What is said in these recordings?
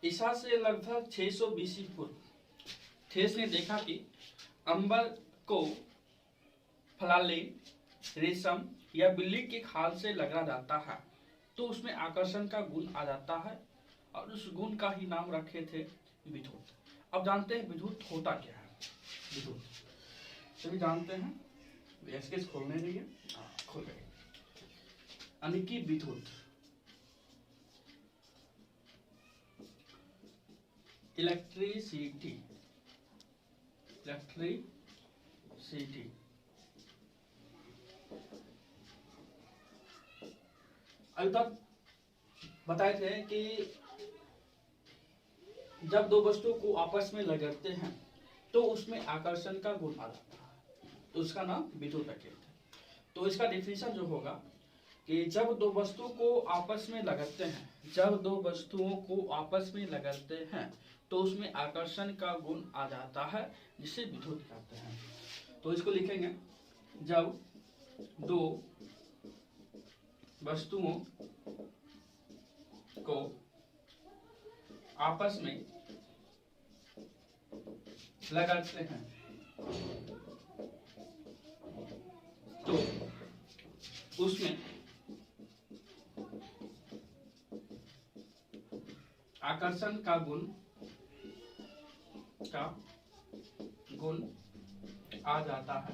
ईसा से लगभग 600 बीसी पूर्व थेस ने देखा कि अंबर को फलालेन रेशम या बिल्ली के खाल से लगा जाता है तो उसमें आकर्षण का गुण आ जाता है और उस गुण का ही नाम रखे थे विद्युत। अब जानते हैं विद्युत होता क्या है। विद्युत सभी जानते हैं। एसकेस खोलने दीजिए। खोल गए। यानी कि विद्युत इलेक्ट्रिसिटी अभी तक बताए थे कि जब दो वस्तुओं को आपस में लगाते हैं तो उसमें आकर्षण का गुण आ जाता है तो उसका नाम विद्युत कहते हैं। तो इसका डेफिनेशन जो होगा कि जब दो वस्तुओं को आपस में लगाते हैं तो उसमें आकर्षण का गुण आ जाता है जिसे विद्युत कहते हैं। तो इसको लिखेंगे, जब दो वस्तुओं को आपस में लगाते हैं तो उसमें आकर्षण का गुण आ जाता है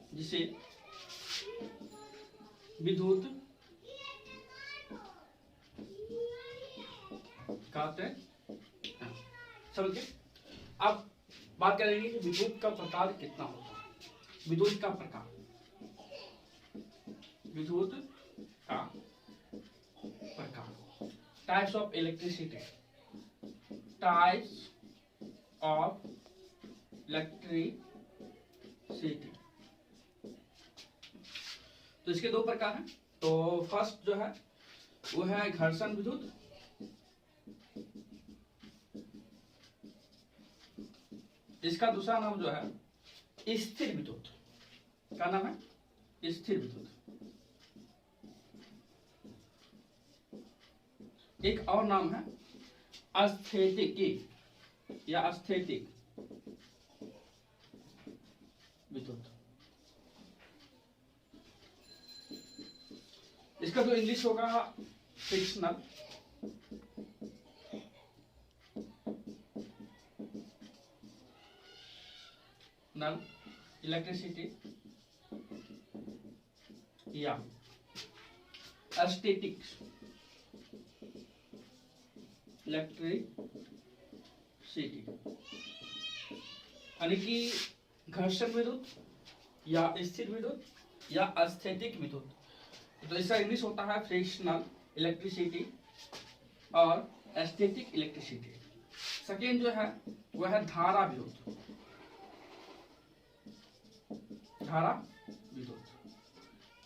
जिसे विद्युत कहते हैं। समझे। अब बात करेंगे कि विद्युत का प्रकार कितना होता है। विद्युत का प्रकार टाइप्स ऑफ इलेक्ट्रिसिटी। तो इसके दो प्रकार हैं। तो फर्स्ट जो है वो है घर्षण विद्युत। इसका दूसरा नाम जो है स्थिर विद्युत। क्या नाम है? स्थिर विद्युत। एक और नाम है अस्थैतिक विद्युत। इसका जो इंग्लिश होगा फ्रिक्शनल इलेक्ट्रिसिटी या स्टैटिक इलेक्ट्रिसिटी, यानी कि घर्षण विद्युत या स्थिर विद्युत या अस्थैतिक विद्युत। तो इसका इंग्लिश होता है फ्रिक्शनल इलेक्ट्रिसिटी और स्टैटिक इलेक्ट्रिसिटी। सेकेंड जो है वह है धारा विद्युत।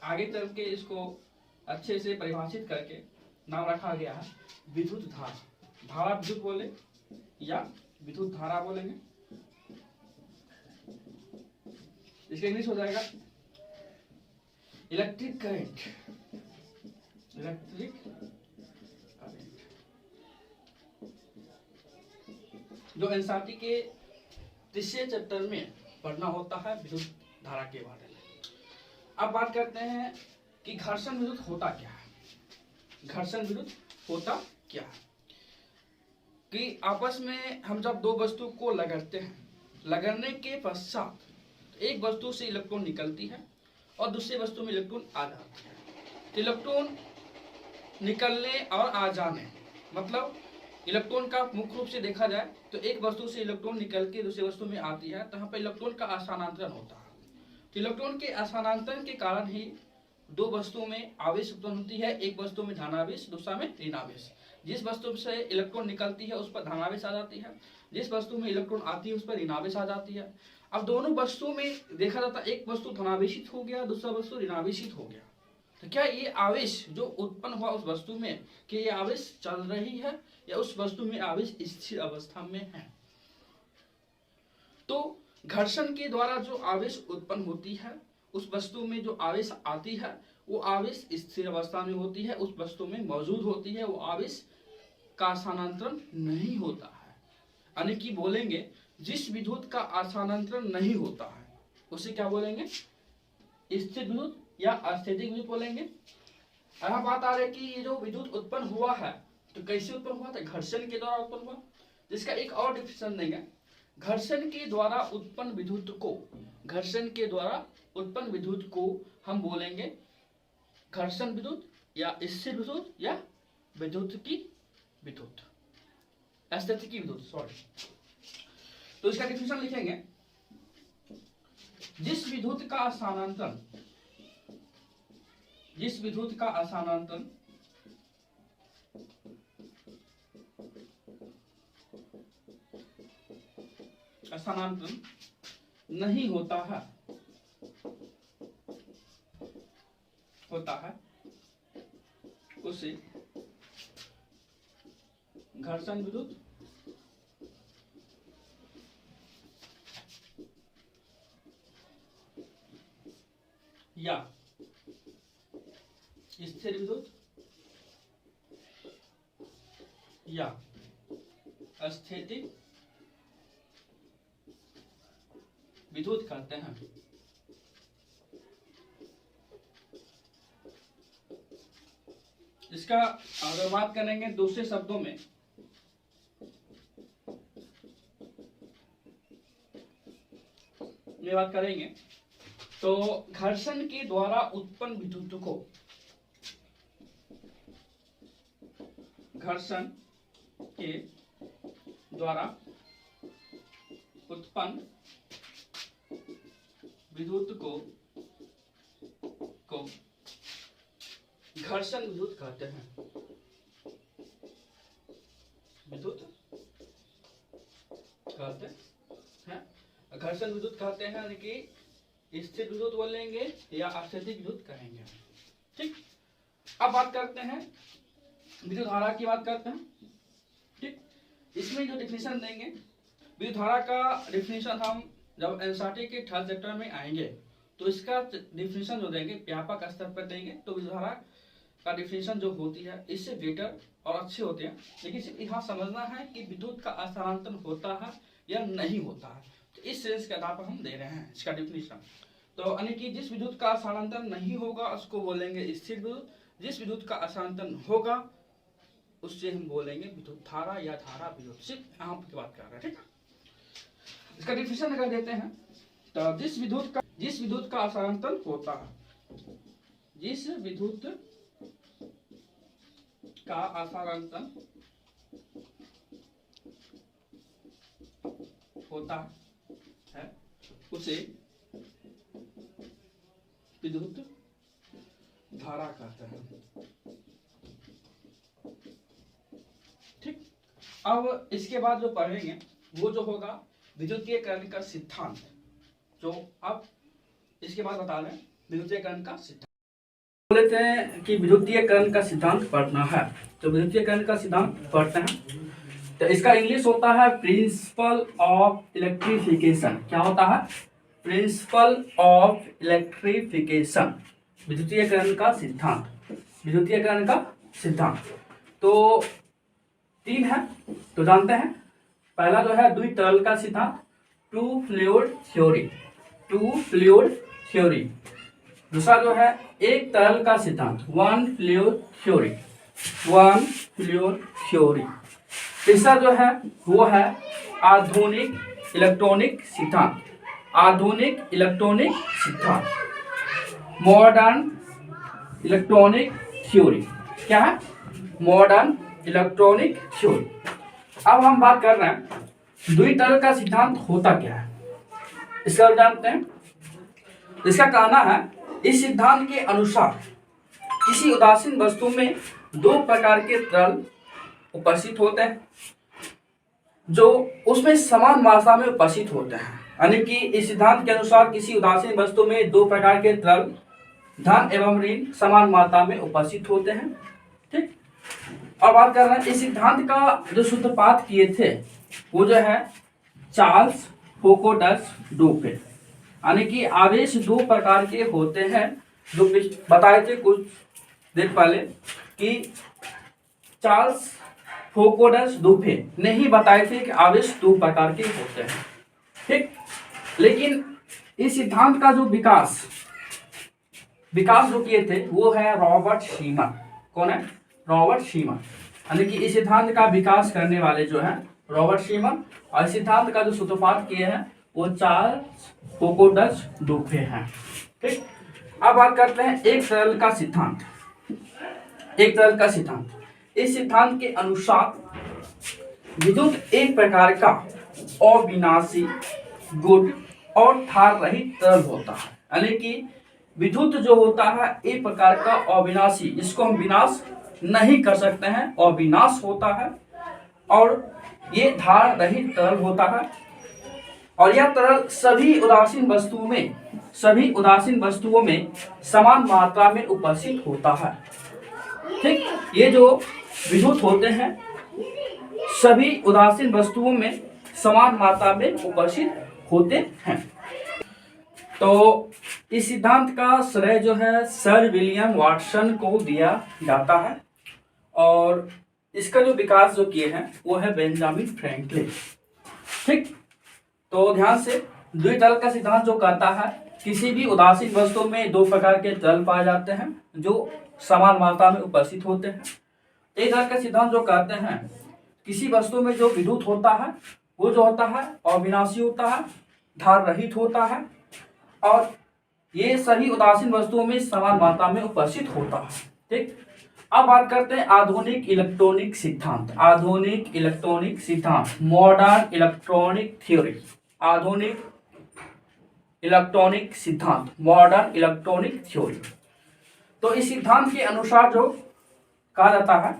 आगे चल के इसको अच्छे से परिभाषित करके नाम रखा गया है विद्युत धारा। धारा विद्युत बोले या विद्युत धारा बोलेंगे। इसका इंग्लिश हो जाएगा इलेक्ट्रिक करंट। जो एनसीईआरटी के तीसरे चैप्टर में पढ़ना होता है विद्युत धारा के बारे में। अब बात करते हैं कि घर्षण विद्युत होता क्या है। घर्षण विद्युत होता क्या है कि आपस में हम जब दो वस्तु को लगाते हैं, लगाने के पश्चात एक वस्तु से इलेक्ट्रॉन निकलती है और दूसरी वस्तु में इलेक्ट्रॉन आ जाती है। तो इलेक्ट्रॉन निकलने और आ जाने मतलब इलेक्ट्रॉन का मुख्य रूप से देखा जाए तो एक वस्तु से इलेक्ट्रॉन निकल के दूसरी वस्तु में आती है तो यहाँ पर इलेक्ट्रॉन का स्थानांतरण होता है। तो इलेक्ट्रॉन के स्थानांतरण के कारण ही दो वस्तुओं में आवेश उत्पन्न होती है। एक वस्तु में धनावेश, दूसरा में ऋणावेश। जिस वस्तु से इलेक्ट्रॉन निकलती है उस पर धनावेश आ जाती है, जिस वस्तु में इलेक्ट्रॉन आती है उस पर ऋणावेश आ जाती है। अब दोनों वस्तुओं में देखा जाता है एक वस्तु धनावेशित हो गया, दूसरा वस्तु ऋणावेशित हो गया। तो क्या ये आवेश जो उत्पन्न हुआ उस वस्तु में, कि ये आवेश चल रही है या उस वस्तु में आवेश स्थिर अवस्था में है? तो घर्षण के द्वारा जो आवेश उत्पन्न होती है उस वस्तु में जो आवेश आती है वो आवेश स्थिर अवस्था में होती है, उस वस्तु में मौजूद होती है, वो आवेश का स्थानांतरण नहीं होता है। यानी कि बोलेंगे जिस विद्युत का स्थानांतरण नहीं होता है उसे क्या बोलेंगे, स्थिर विद्युत या अस्थितिक विद्युत बोलेंगे। यहाँ बात आ रही है कि ये जो विद्युत उत्पन्न हुआ है तो कैसे उत्पन्न हुआ था, घर्षण के द्वारा उत्पन्न हुआ। जिसका एक और डिफिनेशन देंगे, घर्षण के द्वारा उत्पन्न विद्युत को, घर्षण के द्वारा उत्पन्न विद्युत को हम बोलेंगे घर्षण विद्युत या स्थिर विद्युत या विद्युत की विद्युत, अस्थितिकी विद्युत, सॉरी। तो इसका डिफिनेशन लिखेंगे, जिस विद्युत का स्थानांतरण, जिस विद्युत का स्थानांतरण नहीं होता है, उसे घर्षण विद्युत या स्थिर विद्युत या अस्थितिक विद्युत कहते हैं। इसका अगर बात करेंगे दूसरे शब्दों में, ये बात करेंगे तो घर्षण के द्वारा उत्पन्न विद्युत को, घर्षण के द्वारा उत्पन्न विद्युत को घर्षण विद्युत कहते हैं, विद्युत कहते हैं, घर्षण विद्युत कहते हैं, यानी कि स्थिर विद्युत बोलेंगे या अस्थितिक विद्युत कहेंगे। ठीक, अब बात करते हैं विद्युत धारा की, बात करते हैं। ठीक, इसमें जो डिफिनेशन देंगे विद्युत धारा का डिफिनेशन हम जब एनसीईआरटी के थर्ड चैप्टर में आएंगे तो इसका डिफिनेशन जो देंगे व्यापक स्तर पर देंगे। तो विद्युत धारा का डिफिनेशन जो होती है इससे बेटर और अच्छे होते हैं, लेकिन सिर्फ यहाँ समझना है कि विद्युत का स्थानांतरण होता है या नहीं होता है। तो इस सेंस के आधार पर हम दे रहे हैं इसका डिफिनेशन। तो यानी कि जिस विद्युत का स्थानांतरण नहीं होगा उसको बोलेंगे स्थिर विद्युत, जिस विद्युत का स्थानांतरण होगा उससे हम बोलेंगे विद्युत धारा या धारा विद्युत। सिर्फ यहाँ की बात कर रहे हैं। ठीक है, इसका डिफिनेशन अगर देते हैं तो जिस विद्युत का स्थानांतरण होता है, जिस विद्युत का स्थानांतरण होता है उसे विद्युत धारा कहते हैं। ठीक, अब इसके बाद जो पढ़ेंगे वो जो होगा विद्युतीयकरण का सिद्धांत, जो अब इसके बाद बता रहे हैं विद्युतीयकरण का सिद्धांत। बोलते हैं कि विद्युतीयकरण का सिद्धांत पढ़ना है, तो विद्युतीयकरण का सिद्धांत पढ़ते हैं। तो इसका इंग्लिश होता है प्रिंसिपल ऑफ इलेक्ट्रिफिकेशन। क्या होता है? प्रिंसिपल ऑफ इलेक्ट्रिफिकेशन, विद्युतीयकरण का सिद्धांत, विद्युतीयकरण का सिद्धांत। तो 3 है तो जानते हैं। पहला जो है द्वि तरल का सिद्धांत, two fluid theory, two fluid theory. दूसरा जो है एक तरल का सिद्धांत, one fluid theory, one fluid theory. तीसरा जो है वो है आधुनिक इलेक्ट्रॉनिक सिद्धांत, आधुनिक इलेक्ट्रॉनिक सिद्धांत, मॉडर्न इलेक्ट्रॉनिक थ्योरी। क्या है? Modern electronic theory. अब हम बात कर रहे हैं द्वितरल का सिद्धांत होता क्या है, इसका जानते हैं। इसका कहना है इस सिद्धांत के अनुसार किसी उदासीन वस्तु में 2 प्रकार के तरल उपस्थित होते हैं जो उसमें समान मात्रा में उपस्थित होते हैं। यानी कि इस सिद्धांत के अनुसार किसी उदासीन वस्तु में 2 प्रकार के तरल धन एवं ऋण समान मात्रा में उपस्थित होते हैं। ठीक, और बात कर रहे हैं इस सिद्धांत का जो सूत्रपात किए थे वो जो है चार्ल्स फोकोडस डोपे, यानी कि आवेश दो प्रकार के होते हैं, जो बताए थे कुछ देर पहले कि चार्ल्स फोकोडस दुफे ने ही बताए थे कि आवेश दो प्रकार के होते हैं, ठीक। लेकिन इस सिद्धांत का जो विकास जो किए थे वो है रॉबर्ट शीमर। कौन है? Robert shimmer. यानी कि इस सिद्धांत का विकास करने वाले जो है रॉबर्ट शीमर, और इस सिद्धांत का जो सूत्रपात किए हैं वो चार्ल्स फोकोडस दुफे हैं, ठीक। अब बात करते हैं एक तरल का सिद्धांत। एक तरल का सिद्धांत, इस सिद्धांत के अनुसार विद्युत एक प्रकार का अविनाशी गुण और धार रहित तरल होता है। यानी कि विद्युत जो होता है एक प्रकार का अविनाशी, जिसको हम विनाश नहीं कर सकते हैं, अविनाश होता है, और ये धार रहित तरल होता है, और यह तरल सभी उदासीन वस्तुओं में समान मात्रा में उपस्थित होता है, ठीक। ये जो विद्युत होते हैं सभी उदासीन वस्तुओं में समान मात्रा में उपस्थित होते हैं। तो इस सिद्धांत का श्रेय जो है सर विलियम वाटसन को दिया जाता है, और इसका जो विकास जो किए हैं वो है बेंजामिन फ्रैंकलिन, ठीक। तो ध्यान से, द्वितल का सिद्धांत जो कहता है किसी भी उदासीन वस्तु में दो प्रकार के तल पाए जाते हैं जो समान मात्रा में उपस्थित होते हैं। एक तरह का सिद्धांत जो कहते हैं किसी वस्तु में जो विद्युत होता है वो जो होता है अविनाशी होता है, धार रहित होता है, और ये सभी उदासीन वस्तुओं में समान मात्रा में उपस्थित होता है, ठीक। अब बात करते हैं आधुनिक इलेक्ट्रॉनिक सिद्धांत। आधुनिक इलेक्ट्रॉनिक सिद्धांत, मॉडर्न इलेक्ट्रॉनिक थ्योरी। आधुनिक इलेक्ट्रॉनिक सिद्धांत, मॉडर्न इलेक्ट्रॉनिक थ्योरी। तो इस सिद्धांत के अनुसार जो कहा जाता है,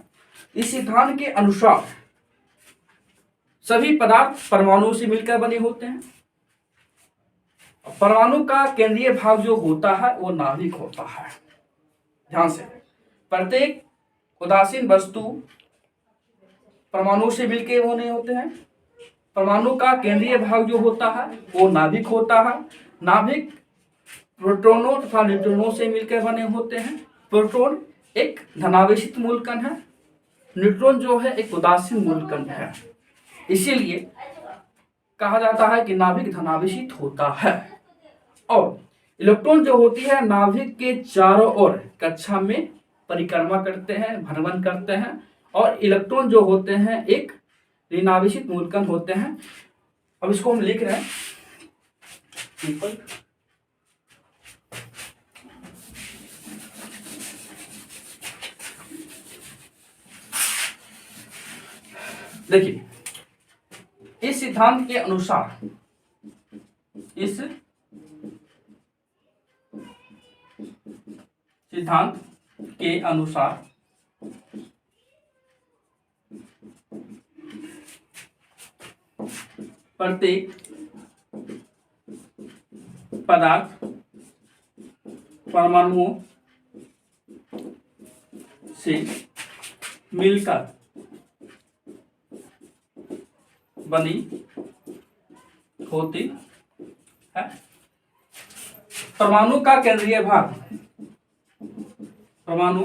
इस सिद्धांत के अनुसार सभी पदार्थ परमाणु से मिलकर बने होते हैं। परमाणु का केंद्रीय भाग जो होता है वो नाभिक होता है। ध्यान से, प्रत्येक उदासीन वस्तु परमाणु से मिलकर बने होते हैं। परमाणु का केंद्रीय भाग जो होता है वो नाभिक होता है। नाभिक प्रोटॉनों तथा न्यूट्रॉनों से मिलकर बने होते हैं। प्रोटॉन एक धनावेशित मूलकण है, न्यूट्रॉन जो है एक उदासीन मूलकण है, इसीलिए कहा जाता है कि नाभिक धनावेशित होता है। और इलेक्ट्रॉन जो होती है नाभिक के चारों ओर कक्षा में परिक्रमा करते हैं, भ्रमण करते हैं, और इलेक्ट्रॉन जो होते हैं एक ऋणावेशित मूलकण होते हैं। अब इसको हम लिख रहे हैं सिंपल। देखिए, इस सिद्धांत के अनुसार, इस सिद्धांत के अनुसार प्रत्येक पदार्थ परमाणुओं से मिलकर बनी होती है। परमाणु का केंद्रीय भाग, परमाणु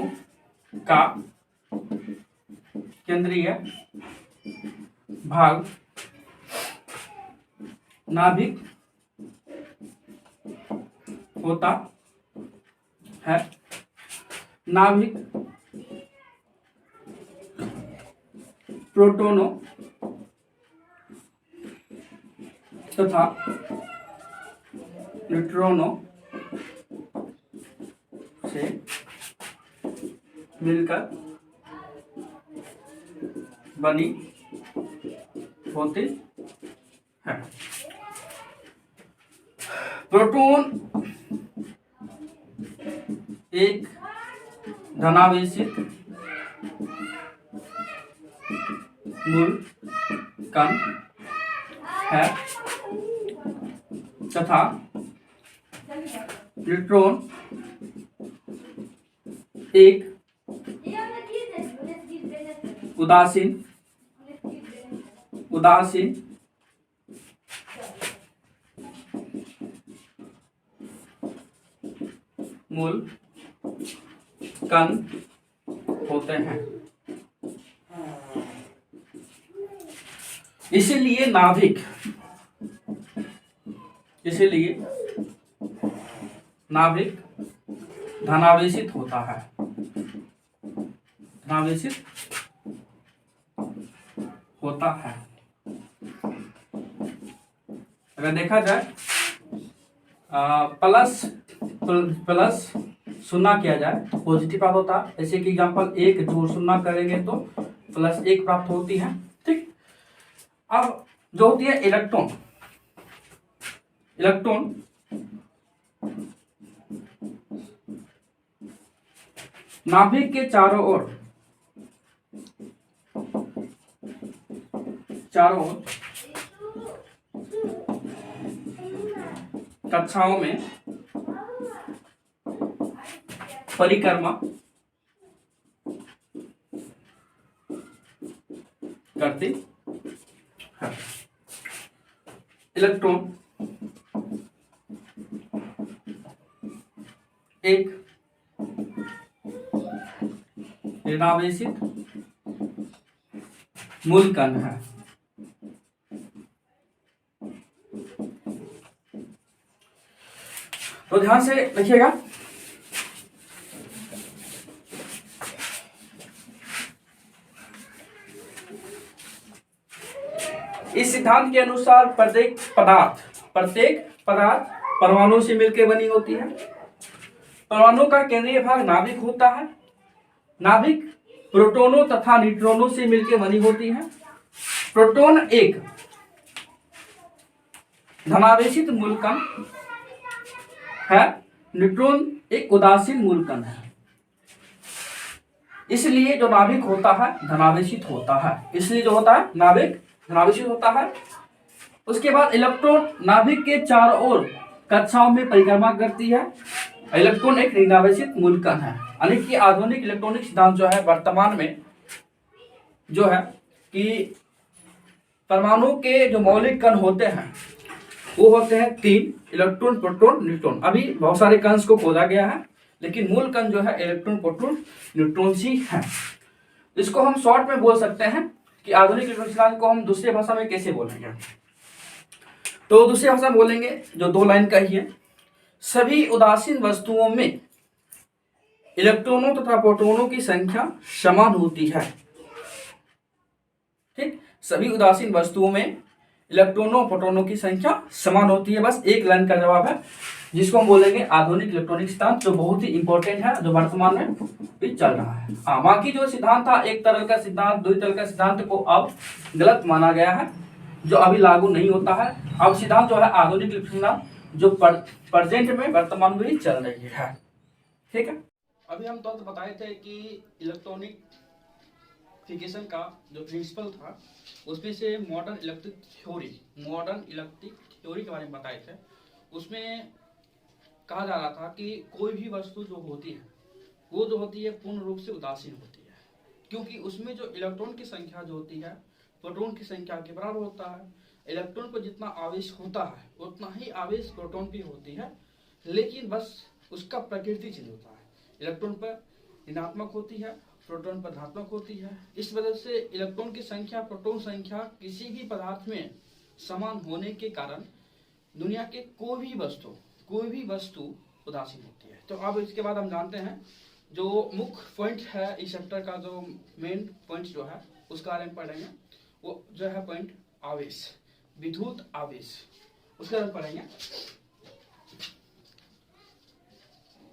का केंद्रीय भाग नाभिक होता है। नाभिक प्रोटॉनों तथा न्यूट्रॉनों से मिलकर बनी होती है। प्रोटॉन एक धनावेशित मूलकण है तथा न्यूट्रॉन एक उदासीन मूल कण होते हैं। इसीलिए नाभिक धनावेशित होता है। धनावेशित होता है। अगर देखा जाए प्लस शून्य किया जाए तो पॉजिटिव प्राप्त होता है। जैसे कि एग्जाम्पल 1 जोड़ शून्य करेंगे तो +1 प्राप्त होती है। ठीक। अब जो होती है इलेक्ट्रॉन नाभिक के चारों ओर कक्षाओं में परिक्रमा करती है। इलेक्ट्रॉन एक ऋणावेशित मूल कण है। तो ध्यान से देखिएगा, इस सिद्धांत के अनुसार प्रत्येक पदार्थ परमाणु से मिलकर बनी होती है। परमाणु का केंद्रीय भाग नाभिक होता है। नाभिक प्रोटॉनों तथा न्यूट्रॉनों से मिलकर बनी होती है। प्रोटॉन एक धनावेशित मूलकण है, न्यूट्रॉन एक उदासीन मूलकण है। इसलिए जो नाभिक होता है धनावेशित होता है। इसलिए जो होता है नाभिक धनावेशित होता है। उसके बाद इलेक्ट्रॉन नाभिक के चारों ओर कक्षाओं में परिक्रमा करती है। इलेक्ट्रॉन एक ऋणावेशित मूलकण है। यानी कि आधुनिक इलेक्ट्रॉनिक सिद्धांत जो है वर्तमान में जो है कि परमाणु के जो मौलिक कण होते हैं वो होते हैं 3, इलेक्ट्रॉन, प्रोटॉन, न्यूट्रॉन। अभी बहुत सारे कण को खोजा गया है, लेकिन मूल कण जो है इलेक्ट्रॉन, प्रोटॉन, न्यूट्रॉन ही है। इसको हम शॉर्ट में बोल सकते हैं कि आधुनिक इलेक्ट्रॉनिक सिद्धांत को हम दूसरी भाषा में कैसे बोलेंगे। तो दूसरी भाषा में बोलेंगे जो 2 लाइन का ही है। सभी उदासीन वस्तुओं में इलेक्ट्रॉनों तथा प्रोटॉनों की संख्या समान होती है। ठीक, सभी उदासीन वस्तुओं में इलेक्ट्रॉनों प्रोटॉनों की संख्या समान होती है। बस एक लाइन का जवाब है, जिसको हम बोलेंगे आधुनिक इलेक्ट्रॉनिक सिद्धांत, जो बहुत ही इंपॉर्टेंट है, जो वर्तमान में भी चल रहा है। बाकी जो सिद्धांत था एक तरह का सिद्धांत, 2 तरह का सिद्धांत को अब गलत माना गया है, जो अभी लागू नहीं होता है। अब सिद्धांत जो है आधुनिक इलेक्ट्रॉनिक सिद्धांत जो प्रेजेंट में वर्तमान में ही चल रही है। ठीक है। अभी हम तत्व बताए थे कि इलेक्ट्रॉनिफिकेशन का जो प्रिंसिपल था उसमें से मॉडर्न इलेक्ट्रिक थ्योरी के बारे में बताए थे। उसमें कहा जा रहा था कि कोई भी वस्तु जो होती है वो जो होती है पूर्ण रूप से उदासीन होती है, क्योंकि उसमें जो इलेक्ट्रॉन की संख्या जो होती है प्रोटॉन की संख्या के बराबर होता है। इलेक्ट्रॉन पर जितना आवेश होता है उतना ही आवेश प्रोटॉन भी होती है, लेकिन बस उसका प्रकृति चेंज होता है। इलेक्ट्रॉन पर ऋणात्मक होती है, प्रोटॉन पर धनात्मक होती है। इस वजह से इलेक्ट्रॉन की संख्या, प्रोटॉन संख्या किसी भी पदार्थ में समान होने के कारण दुनिया के कोई भी वस्तु उदासीन होती है। तो अब इसके बाद हम जानते हैं जो मुख्य पॉइंट है इस चैप्टर का, जो मेन पॉइंट जो है उसका बारे में पढ़ेंगे। वो जो है पॉइंट आवेश, विद्युत आवेश, उसके बारे में पढ़ेंगे।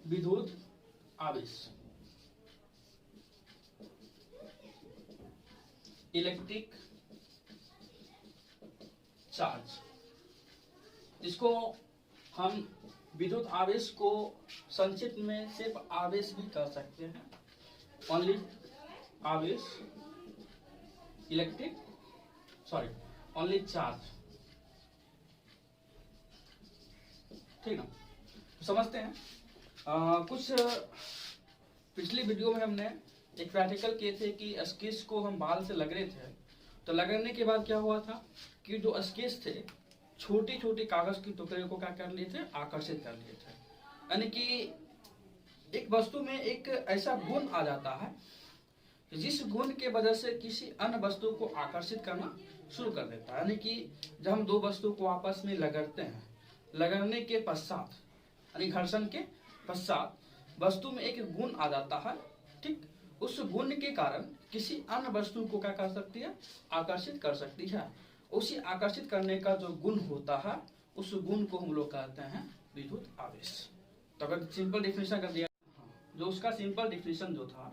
विद्युत आवेश, इलेक्ट्रिक चार्ज, जिसको हम विद्युत आवेश को संक्षिप्त में सिर्फ आवेश भी कह सकते हैं। ओनली आवेश, ओनली चार्ज। ठीक ना, समझते हैं। कुछ पिछली वीडियो में हमने एक प्रैक्टिकल किए थे कि स्केच को हम बाल से लग रहे थे, तो लगने के बाद क्या हुआ था कि जो स्केच थे छोटी छोटी कागज के टुकड़े को क्या कर लिए थे, आकर्षित कर लिए थे। यानी कि एक वस्तु में एक ऐसा गुण आ जाता है जिस गुण के वजह से किसी अन्य वस्तु को आकर्षित करना शुरू कर देता है। यानी कि जब हम दो वस्तु को आपस में लगड़ते हैं, लगड़ने के पश्चात यानी घर्षण के पश्चात वस्तु में एक गुण आ जाता है, ठीक, उस गुण के कारण किसी अन्य वस्तु को क्या कर सकती है, आकर्षित कर सकती है। उसी आकर्षित करने का जो गुण होता है उस गुण को हम लोग कहते हैं विद्युत आवेश। तो अगर सिंपल डिफिनेशन कर दिया, जो उसका सिंपल डिफिनेशन जो था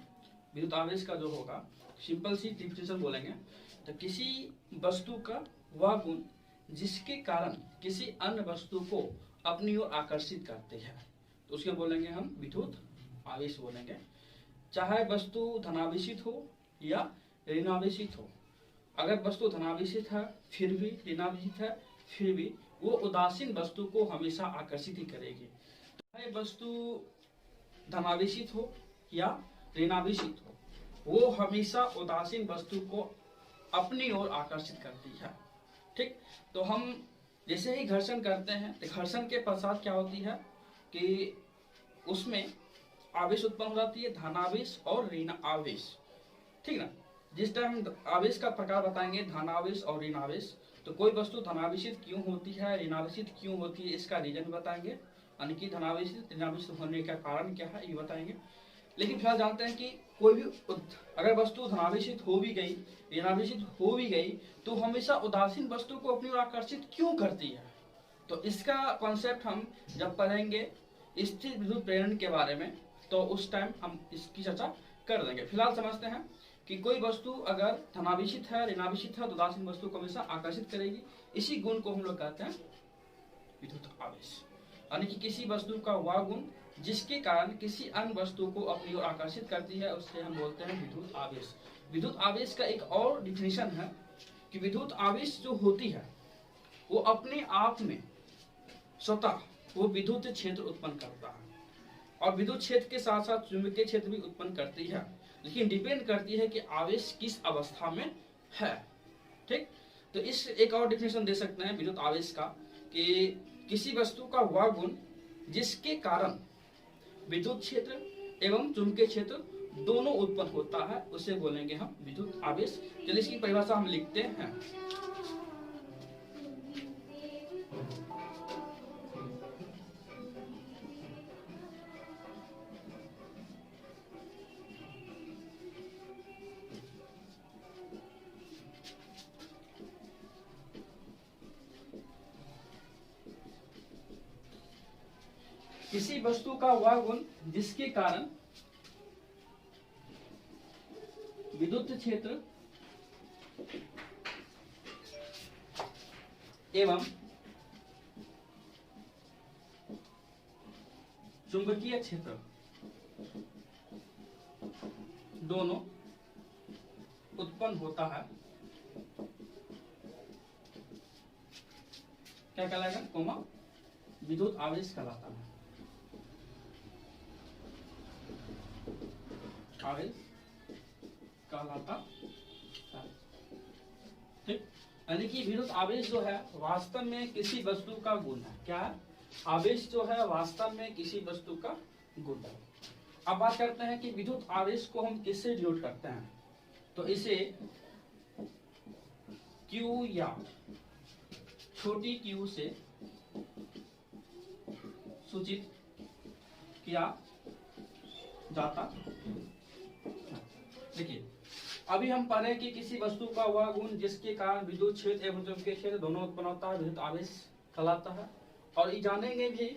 विद्युत आवेश का जो होगा, सिंपल सी डिफिनेशन बोलेंगे तो किसी वस्तु का वह गुण जिसके कारण किसी अन्य वस्तु को अपनी ओर आकर्षित करते हैं, तो उसके बोलेंगे हम विद्युत आवेश बोलेंगे। चाहे वस्तु धनावेशित हो या ऋणावेशित हो, अगर वस्तु धनावेशित है फिर भी, ऋणावेशित है फिर भी, वो उदासीन वस्तु को हमेशा आकर्षित ही करेगी। चाहे वस्तु धनावेशित हो या ऋणावेशित हो, वो हमेशा उदासीन वस्तु को अपनी ओर आकर्षित करती है, ठीक। तो हम जैसे ही घर्षण करते हैं तो घर्षण के पश्चात क्या होती है कि उसमें आवेश उत्पन्न हो जाती है, धनावेश और ऋण आवेश, ठीक ना। जिस टाइम आवेश का प्रकार बताएंगे धनावेश और ऋणावेश, तो कोई वस्तु धनावेशित क्यों होती है, ऋणावेशित क्यों होती है, इसका रीजन बताएंगे, यानी कि धनावेशित ऋणावेशित होने का कारण क्या है ये बताएंगे। लेकिन फिलहाल जानते हैं कि कोई भी अगर वस्तु धनावेशित हो भी गई, ऋणावेशित हो भी गई, तो हमेशा उदासीन वस्तु को अपनी ओर आकर्षित क्यों करती है। तो इसका कॉन्सेप्ट हम जब पढ़ेंगे स्थिर विद्युत प्रेरण के बारे में, तो उस टाइम हम इसकी चर्चा कर देंगे। फिलहाल समझते हैं कि कोई वस्तु अगर धनावेशित है, ऋणावेशित है, तो उदासीन वस्तु को हमेशा आकर्षित करेगी। इसी गुण को हम लोग कहते हैं विद्युत आवेश, यानी कि किसी वस्तु का वह गुण जिसके कारण किसी अन्य वस्तु को अपनी ओर आकर्षित करती है, उससे हम बोलते हैं विद्युत आवेश। विद्युत आवेश का एक और डिफिनेशन है कि विद्युत आवेश जो होती है वो अपने आप में स्वतः वो विद्युत क्षेत्र उत्पन्न करता है, और विद्युत क्षेत्र के साथ साथ चुंबकीय क्षेत्र भी उत्पन्न करती है, लेकिन डिपेंड करती है कि आवेश किस अवस्था में है, ठीक। तो इस एक और डिफिनेशन दे सकते हैं विद्युत आवेश का कि किसी वस्तु का वह गुण जिसके कारण विद्युत क्षेत्र एवं चुंबकीय क्षेत्र दोनों उत्पन्न होता है, उसे बोलेंगे हम विद्युत आवेश। चलिए इसकी परिभाषा हम लिखते हैं। किसी वस्तु का वह गुण जिसके कारण विद्युत क्षेत्र एवं चुंबकीय क्षेत्र दोनों उत्पन्न होता है, क्या कहलाएगा, कोमा विद्युत आवेश कहलाता है। आवेश कहलाता है, ठीक। यानी कि विद्युत आवेश जो है वास्तव में किसी वस्तु का गुण है। क्या है, आवेश जो है वास्तव में किसी वस्तु का गुण है। अब बात करते हैं कि विद्युत आवेश को हम किससे डिनोट करते हैं, तो इसे Q या छोटी q से सूचित किया जाता। देखिए अभी हम पढ़े कि किसी वस्तु का वह गुण जिसके कारण विद्युत क्षेत्र एवं चुंबकीय क्षेत्र दोनों उत्पन्न होता है, विद्युत आवेश कहलाता है। और ये जानेंगे भी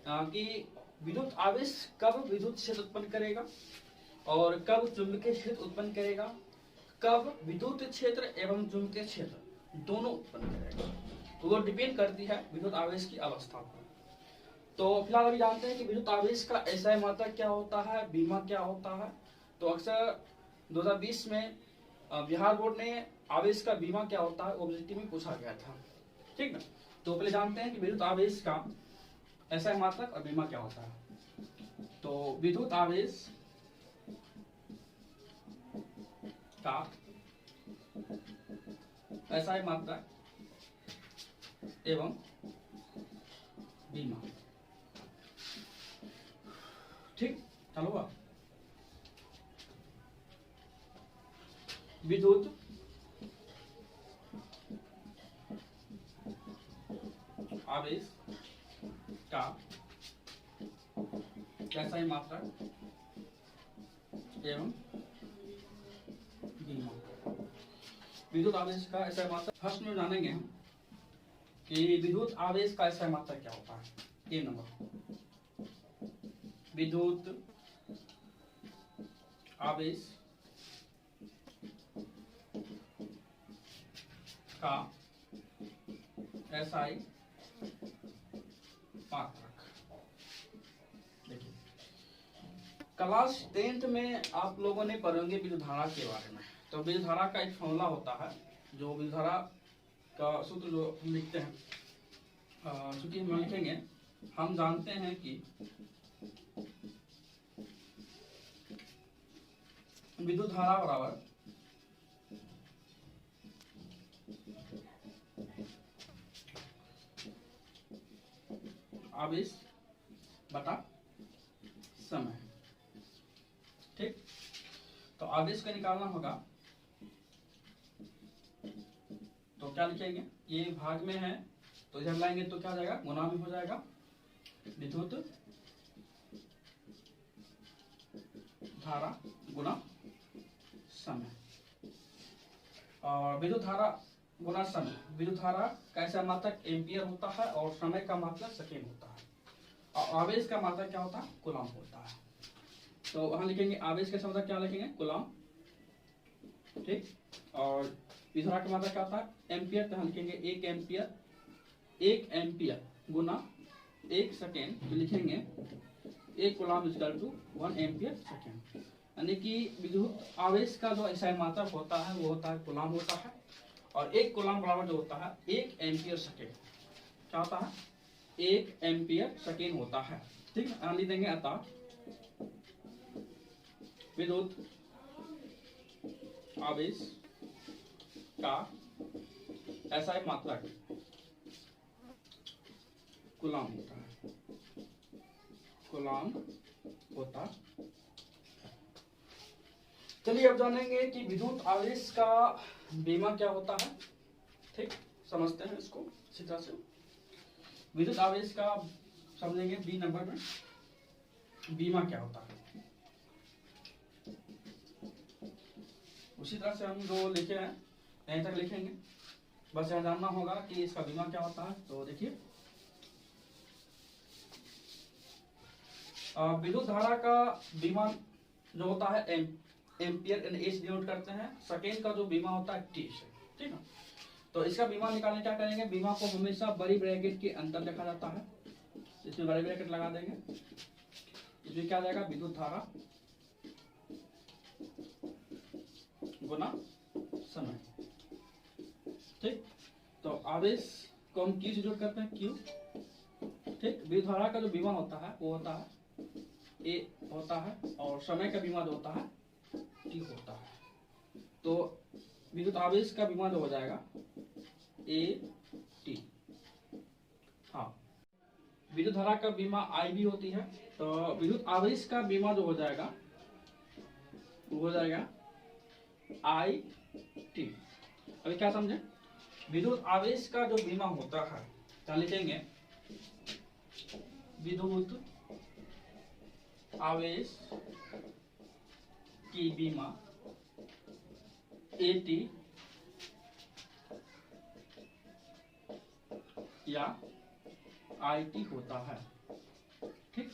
कि विद्युत आवेश कब विद्युत क्षेत्र उत्पन्न करेगा और कब चुंबकीय क्षेत्र उत्पन्न करेगा, कब विद्युत क्षेत्र एवं चुंबकीय क्षेत्र दोनों उत्पन्न करेगा, तो वो डिपेंड करती है विद्युत आवेश की अवस्था पर। तो फिलहाल अभी जानते हैं कि विद्युत आवेश का एसआई मात्रक क्या होता है, बीमा क्या होता है। तो अक्सर 2020 में बिहार बोर्ड ने आवेश का बीमा क्या होता है ऑब्जेक्टिव में पूछा गया था, ठीक ना। तो पहले जानते हैं कि विद्युत आवेश का एसआई मात्रक और बीमा क्या होता है। तो विद्युत आवेश का एसआई मात्रक एवं बीमा, ठीक, चलो हुआ। विद्युत आवेश का SI मात्रक एवं बीमा। विद्युत आवेश का SI मात्रक फर्स्ट में जानेंगे हम कि विद्युत आवेश का SI मात्रक क्या होता है। ये नंबर, विद्युत आवेश का SI मात्रक। देखिए, क्लास 10th में आप लोगों ने पढ़ेंगे विद्युत धारा के बारे में। तो विद्युत धारा का एक फॉर्मूला होता है, जो विद्युत धारा का सूत्र जो हम लिखते हैं, चूंकि हम लिखेंगे, हम जानते हैं कि विद्युत धारा बराबर आवेश बटा समय। ठीक, तो आवेश का निकालना होगा, तो क्या लिखेंगे, ये भाग में है तो इधर लाएंगे तो क्या जाएगा, गुना में हो जाएगा विद्युत धारा गुना समय। और विद्युत धारा गुना समय, विद्युत धारा का ऐसा मात्रक एम्पियर होता है और समय का मात्रक सेकेंड होता है, और आवेश का मात्रक क्या होता है, कूलम होता है। तो वहां लिखेंगे आवेश का मात्रक क्या लिखेंगे, कूलम। ठीक, और विद्युत धारा का मात्रक क्या होता है, एम्पियर, तो हम लिखेंगे 1 एम्पियर, 1 एम्पियर गुना 1 सेकेंड, लिखेंगे 1 coulomb equal to 1 ampere second. यानी कि विद्युत आवेश का जो SI मात्रक होता है वो होता है कूलम होता है, और 1 कूलम बराबर जो होता है 1 एम्पियर सेकेंड। क्या होता है, 1 एम्पियर सेकेंड होता है। ठीक है, लिख देंगे, अतः विद्युत आवेश का SI मात्रक कूलम होता है, कूलम होता है। चलिए अब जानेंगे कि विद्युत आवेश का बीमा क्या होता है। ठीक, समझते हैं इसको इसी तरह से। विद्युत आवेश का समझेंगे बी नंबर में, बीमा क्या होता है। उसी तरह से हम जो लिखे हैं यहीं तक लिखेंगे, बस यह जानना होगा कि इसका बीमा क्या होता है। तो देखिए, विद्युत धारा का बीमा जो होता है एम्पियर यानी एच डिनोट करते हैं, सेकेंड का जो बीमा होता है टी से। ठीक है, तो इसका बीमा निकालने क्या करेंगे, बीमा को हमेशा बड़ी ब्रैकेट के अंदर लिखा जाता है, इसमें बड़ी ब्रैकेट लगा देंगे, इसमें क्या जाएगा, विद्युत धारा गुना समय। ठीक, तो आवेश को हम क्यू से जोड़ करते हैं, क्यू। ठीक, विद्युत धारा का जो बीमा होता है वो होता है ए होता है, और समय का बीमा जो होता है टी होता है। तो विद्युत आवेश का बीमा जो हो जाएगा ए टी। हाँ, विद्युत धारा का बीमा आई भी होती है, तो विद्युत आवेश का बीमा जो हो जाएगा वो हो जाएगा आई टी। अभी क्या समझे, विद्युत आवेश का जो बीमा होता है, क्या लिखेंगे, विद्युत आवेश की बीमा एटी या आईटी होता है। ठीक,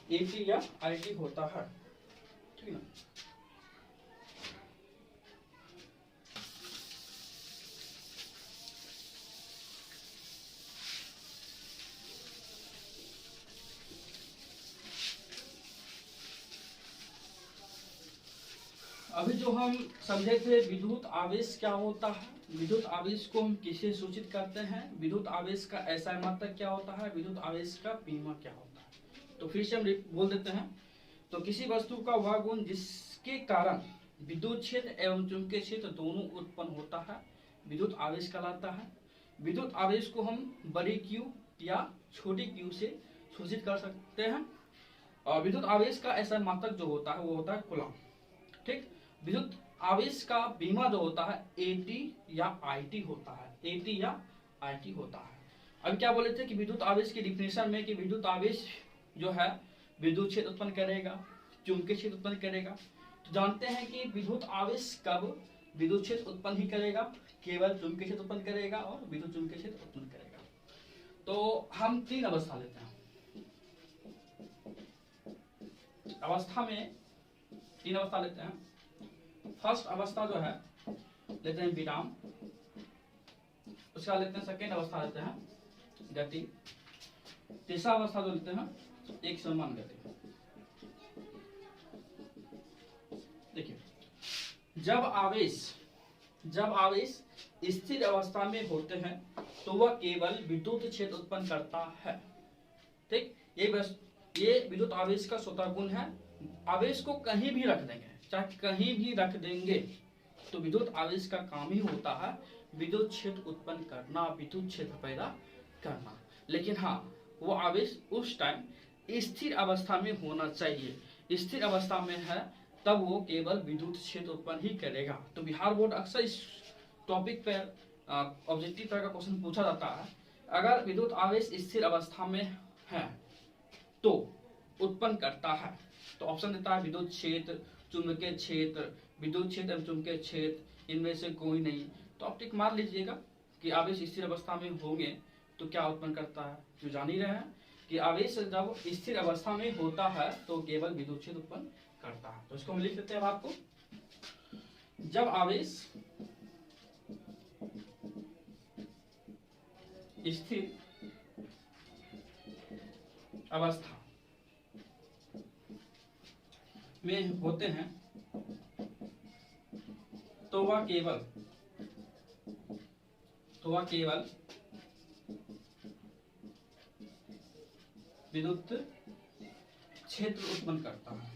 एटी या आईटी होता है। ठीक है ना, अभी जो हम समझे थे विद्युत आवेश क्या होता है, विद्युत आवेश को हम किसे सूचित करते हैं, विद्युत आवेश का SI मात्रक क्या होता है, विद्युत आवेश का बीमा क्या होता है। तो फिर से हम बोल देते हैं, तो किसी वस्तु का वह गुण जिसके कारण विद्युत क्षेत्र एवं चुंबकीय क्षेत्र दोनों उत्पन्न होता है विद्युत आवेश कहलाता है। विद्युत आवेश को हम बड़ी क्यू या छोटी क्यू से सूचित कर सकते हैं। और विद्युत आवेश का ऐसा मात्रक जो होता है वो होता है कूलम। ठीक, विद्युत आवेश का बीमा जो होता है एटी या आईटी होता है, एटी या आईटी होता है। अब क्या बोले थे कि विद्युत आवेश की डिफिनेशन में कि विद्युत आवेश जो है विद्युत क्षेत्र उत्पन्न करेगा, चुंबकीय क्षेत्र उत्पन्न करेगा। तो जानते हैं कि विद्युत आवेश कब विद्युत क्षेत्र उत्पन्न ही करेगा, केवल चुंबकीय क्षेत्र उत्पन्न करेगा और विद्युत चुंबकीय क्षेत्र उत्पन्न करेगा। तो हम तीन अवस्था लेते हैं। अवस्था में तीन अवस्था लेते हैं। फर्स्ट अवस्था जो है लेते हैं विराम, उसके बाद लेते हैं सेकेंड अवस्था लेते हैं गति, तीसरा अवस्था जो लेते हैं एक समान गति। देखिए, जब आवेश स्थिर अवस्था में होते हैं तो वह केवल विद्युत क्षेत्र उत्पन्न करता है। ठीक, ये विद्युत आवेश का स्वतः गुण है। आवेश को कहीं भी रख देंगे, चाहे कहीं भी रख देंगे, तो विद्युत आवेश का काम ही होता है विद्युत क्षेत्र उत्पन्न करना, विद्युत क्षेत्र पैदा करना। लेकिन हाँ, वो आवेश उस टाइम स्थिर अवस्था में होना चाहिए। स्थिर अवस्था में है तब वो केवल विद्युत क्षेत्र उत्पन्न ही करेगा। तो बिहार बोर्ड अक्सर इस टॉपिक पर ऑब्जेक्टिव तरह का क्वेश्चन पूछा जाता है। अगर विद्युत आवेश स्थिर अवस्था में है तो उत्पन्न करता है, तो ऑप्शन देता है विद्युत क्षेत्र, चुंबकीय क्षेत्र, विद्युत क्षेत्र एवं चुंबकीय क्षेत्र, इनमें से कोई नहीं। तो आप टिक मार लीजिएगा कि आवेश स्थिर अवस्था में होंगे तो क्या उत्पन्न करता है। जो जान ही रहे हैं कि आवेश जब स्थिर अवस्था में होता है तो केवल विद्युत क्षेत्र उत्पन्न करता है। तो इसको हम लिख देते हैं आपको, जब आवेश स्थिर अवस्था में होते हैं तो वह केवल विद्युत क्षेत्र उत्पन्न करता है।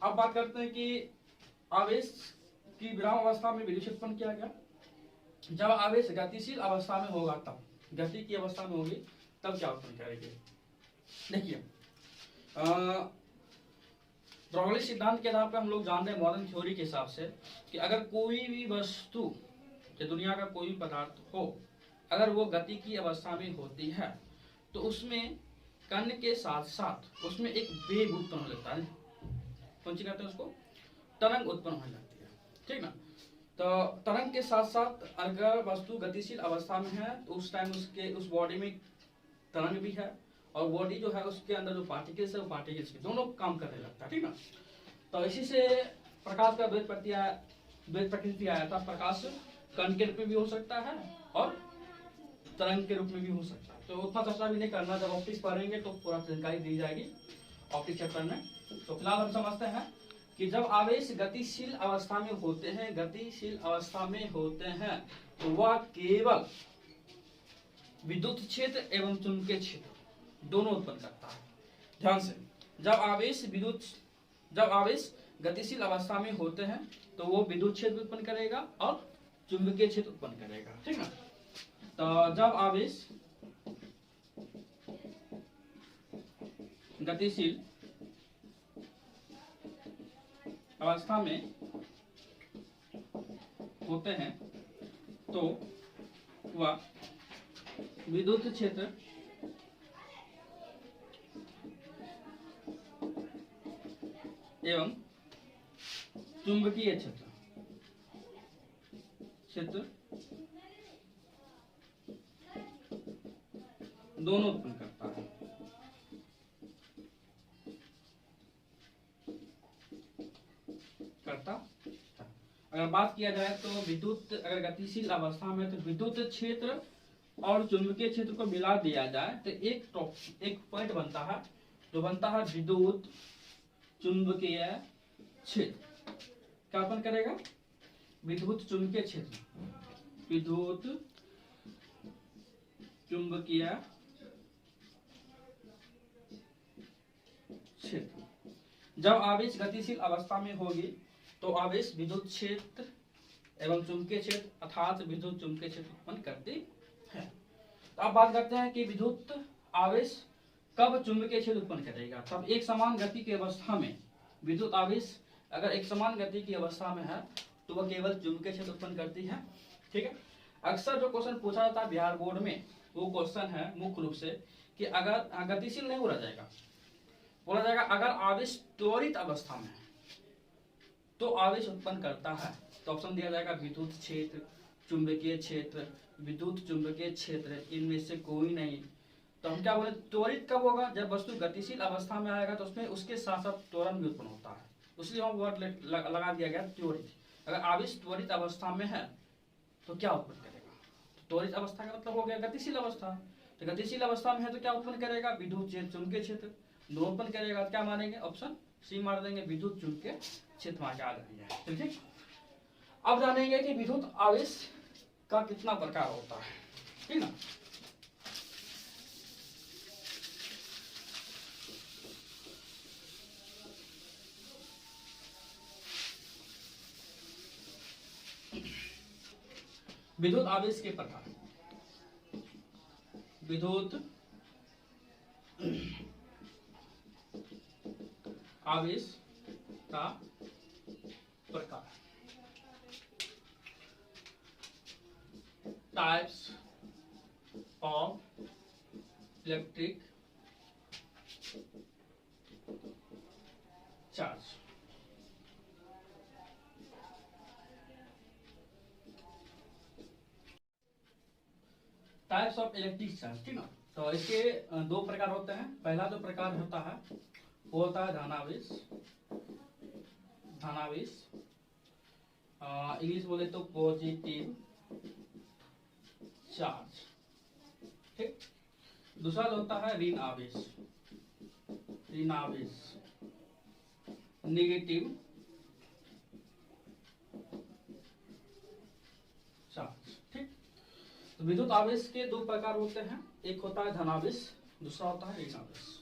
अब बात करते हैं कि आवेश की विराम अवस्था में विद्युत क्षेत्र उत्पन्न किया गया। जब आवेश गतिशील अवस्था में होगा, तब गति की अवस्था में होगी तब क्या उत्पन्न करेगी। देखिए, द्रव्यमान सिद्धांत के आधार पर हम लोग जान रहे हैं मॉडर्न थ्योरी के हिसाब से कि अगर कोई भी वस्तु या दुनिया का कोई भी पदार्थ हो, अगर वो गति की अवस्था में होती है तो उसमें कण के साथ साथ उसमें एक वेग उत्पन्न हो जाता है। कौन सी कहते हैं उसको, तरंग उत्पन्न हो जाती है। ठीक ना, तो तरंग के साथ साथ अगर वस्तु गतिशील अवस्था में है तो उस टाइम उस बॉडी में तरंग भी है और बॉडी जो है उसके अंदर जो पार्टिकल्स है वो पार्टिकल्स के दोनों काम करने लगता है। ठीक ना, तो इसी से प्रकाश का द्वैत प्रकृति आया था। प्रकाश कण के रूप में भी हो सकता है और तरंग के रूप में भी हो सकता है। तो उतना चर्चा भी नहीं करना, जब ऑप्टिक्स पढ़ेंगे तो पूरा जानकारी दी जाएगी ऑप्टिक्स चैप्टर में। तो फिलहाल हम समझते हैं कि जब आवेश गतिशील अवस्था में होते हैं तो वह केवल विद्युत क्षेत्र एवं चुंबकीय क्षेत्र दोनों उत्पन्न करता है। ध्यान से, जब आवेश गतिशील अवस्था में होते हैं तो वो विद्युत क्षेत्र उत्पन्न करेगा और चुंबकीय क्षेत्र उत्पन्न करेगा। ठीक ना, तो जब आवेश गतिशील अवस्था में होते हैं तो वह विद्युत क्षेत्र एवं चुंबकीय क्षेत्र दोनों उत्पन्न करता है। अगर बात किया जाए तो विद्युत अगर गतिशील अवस्था में तो विद्युत क्षेत्र और चुंबकीय क्षेत्र को मिला दिया जाए तो एक पॉइंट बनता है जो बनता है विद्युत चुंबकीय क्षेत्र। क्या उत्पन्न करेगा, विद्युत चुंबकीय क्षेत्र, विद्युत चुंबकीय क्षेत्र। जब आवेश गतिशील अवस्था में होगी तो आवेश विद्युत क्षेत्र एवं चुंबकीय क्षेत्र अर्थात विद्युत चुंबकीय क्षेत्र उत्पन्न करती है। तो अब बात करते हैं कि विद्युत आवेश कब चुंबकीय क्षेत्र उत्पन्न करेगा। तब एक समान गति की अवस्था में विद्युत आवेश अगर एक समान गति की अवस्था में है तो वह केवल चुंबकीय क्षेत्र उत्पन्न करती है। ठीक है, अक्सर जो क्वेश्चन पूछा जाता है बिहार बोर्ड में वो क्वेश्चन है मुख्य रूप से कि अगर गतिशील नहीं बोला जाएगा अगर आवेश त्वरित अवस्था में है तो आवेश उत्पन्न करता है। तो ऑप्शन दिया जाएगा विद्युत क्षेत्र, चुंबकीय क्षेत्र, विद्युत चुंबकीय क्षेत्र, इनमें से कोई नहीं। तो हम क्या बोले, त्वरित कब होगा, जब वस्तु गतिशील अवस्था में आएगा तो उसमें उसके साथ साथ त्वरण भी उत्पन्न होता है, इसलिए हम वर्ड लगा दिया गया त्वरित। अगर आवेश त्वरित अवस्था में है तो क्या उत्पन्न करेगा, त्वरित अवस्था का मतलब हो गया गतिशील अवस्था। तो गतिशील अवस्था में है तो क्या उत्पन्न करेगा, विद्युत चुंबकीय क्षेत्र दोनों उत्पन्न करेगा। क्या मानेंगे, ऑप्शन सी मार देंगे, विद्युत चुंबकीय क्षेत्र मान के आ जाएंगे। ठीक, अब जानेंगे कि विद्युत आवेश का कितना प्रकार होता है। ठीक ना, विद्युत आवेश के प्रकार, विद्युत आवेश का प्रकार, types of electric charge. Types of electric charge. ठीक ना, तो इसके दो प्रकार होते हैं। पहला जो प्रकार होता है वो होता है धनावेश, इंग्लिश बोले तो पॉजिटिव चार्ज। ठीक, दूसरा जो होता है ऋण आवेश, नेगेटिव चार्ज। ठीक, तो विद्युत आवेश के दो प्रकार होते हैं, एक होता है धनावेश, दूसरा होता है ऋण आवेश।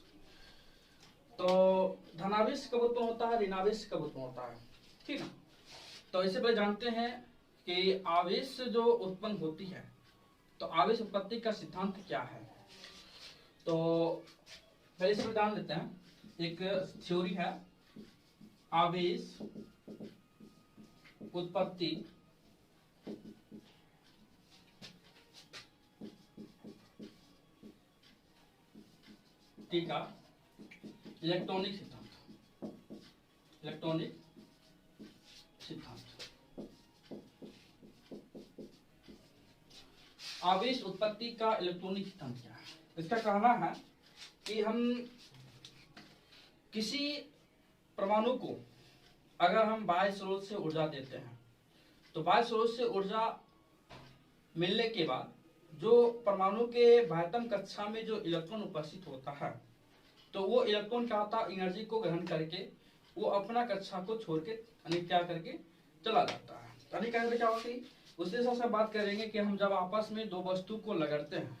तो धनावेश कब उत्पन्न होता है, ऋणावेश कब उत्पन्न होता है। ठीक ना, तो इससे पहले जानते हैं कि आवेश जो उत्पन्न होती है तो आवेश उत्पत्ति का सिद्धांत क्या है। तो पहले से जान लेते हैं, एक थ्योरी है आवेश उत्पत्ति का इलेक्ट्रॉनिक सिद्धांत। आवेश उत्पत्ति का इलेक्ट्रॉनिक सिद्धांत क्या है। इसका कहना है कि हम किसी परमाणु को अगर हम बाह्य स्रोत से ऊर्जा देते हैं तो बाह्य स्रोत से ऊर्जा मिलने के बाद जो परमाणु के बाह्यतम कक्षा में जो इलेक्ट्रॉन उपस्थित होता है तो वो इलेक्ट्रॉन क्या होता है, एनर्जी को ग्रहण करके वो अपना कक्षा को छोड़ के क्या करके चला जाता है। क्या होती है, उसके साथ बात करेंगे कि हम जब आपस में दो वस्तु को लगड़ते हैं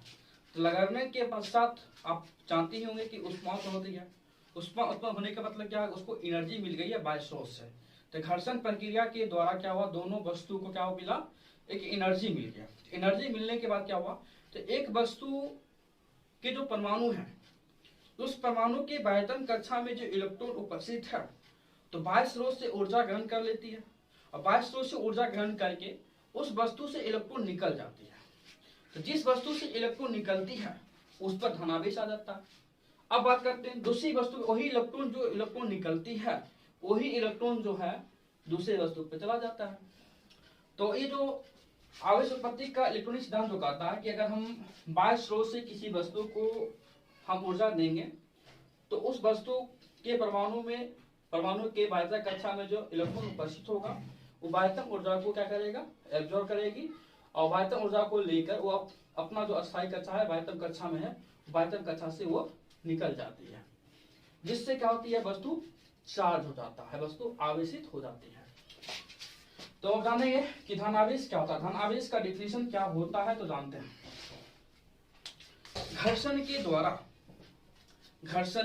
तो लगड़ने के पश्चात आप जानते ही होंगे कि उष्मा उत्पन्न होती है। उष्मा उत्पन्न होने का मतलब क्या है, उसको एनर्जी मिल गई है बाह्य स्रोत से। तो घर्षण प्रक्रिया के द्वारा क्या हुआ, दोनों वस्तु को क्या मिला, एक एनर्जी मिल गया। एनर्जी मिलने के बाद क्या हुआ, तो एक वस्तु के जो परमाणु है उस परमाणु के बाह्यतम कक्षा में जो इलेक्ट्रॉन उपस्थित है तो बाह्य स्रोत से ऊर्जा ग्रहण कर लेती है और बाह्य स्रोत से ऊर्जा ग्रहण करके उस वस्तु से इलेक्ट्रॉन निकल जाती है। तो जिस वस्तु से इलेक्ट्रॉन निकलती है उस पर धनावेश आ जाता है। अब बात करते हैं दूसरी वस्तु, वही इलेक्ट्रॉन जो इलेक्ट्रॉन निकलती है वही इलेक्ट्रॉन जो है दूसरे वस्तु पर चला जाता है। तो ये जो आवेश उत्पत्ति का इलेक्ट्रॉनिक सिद्धांत जो कहता है कि अगर हम बाह्य स्रोत से किसी वस्तु को हम ऊर्जा देंगे तो उस वस्तु के परमाणु के बाह्यतम कक्षा में जो इलेक्ट्रॉन उपस्थित होगा वो बाह्यतम ऊर्जा को क्या करेगा, एब्जॉर्ब करेगी और बाह्यतम ऊर्जा को लेकर वो अपना जो अस्थायी कक्षा है बाह्यतम कक्षा में है, बाह्यतम कक्षा से वो निकल जाती है, जिससे क्या होती है, वस्तु चार्ज हो जाता है, वस्तु आवेशित हो जाती है। तो अब जानेंगे कि धनावेश क्या होता है। धनावेश का डिफिनेशन क्या होता है तो जानते हैं। घर्षण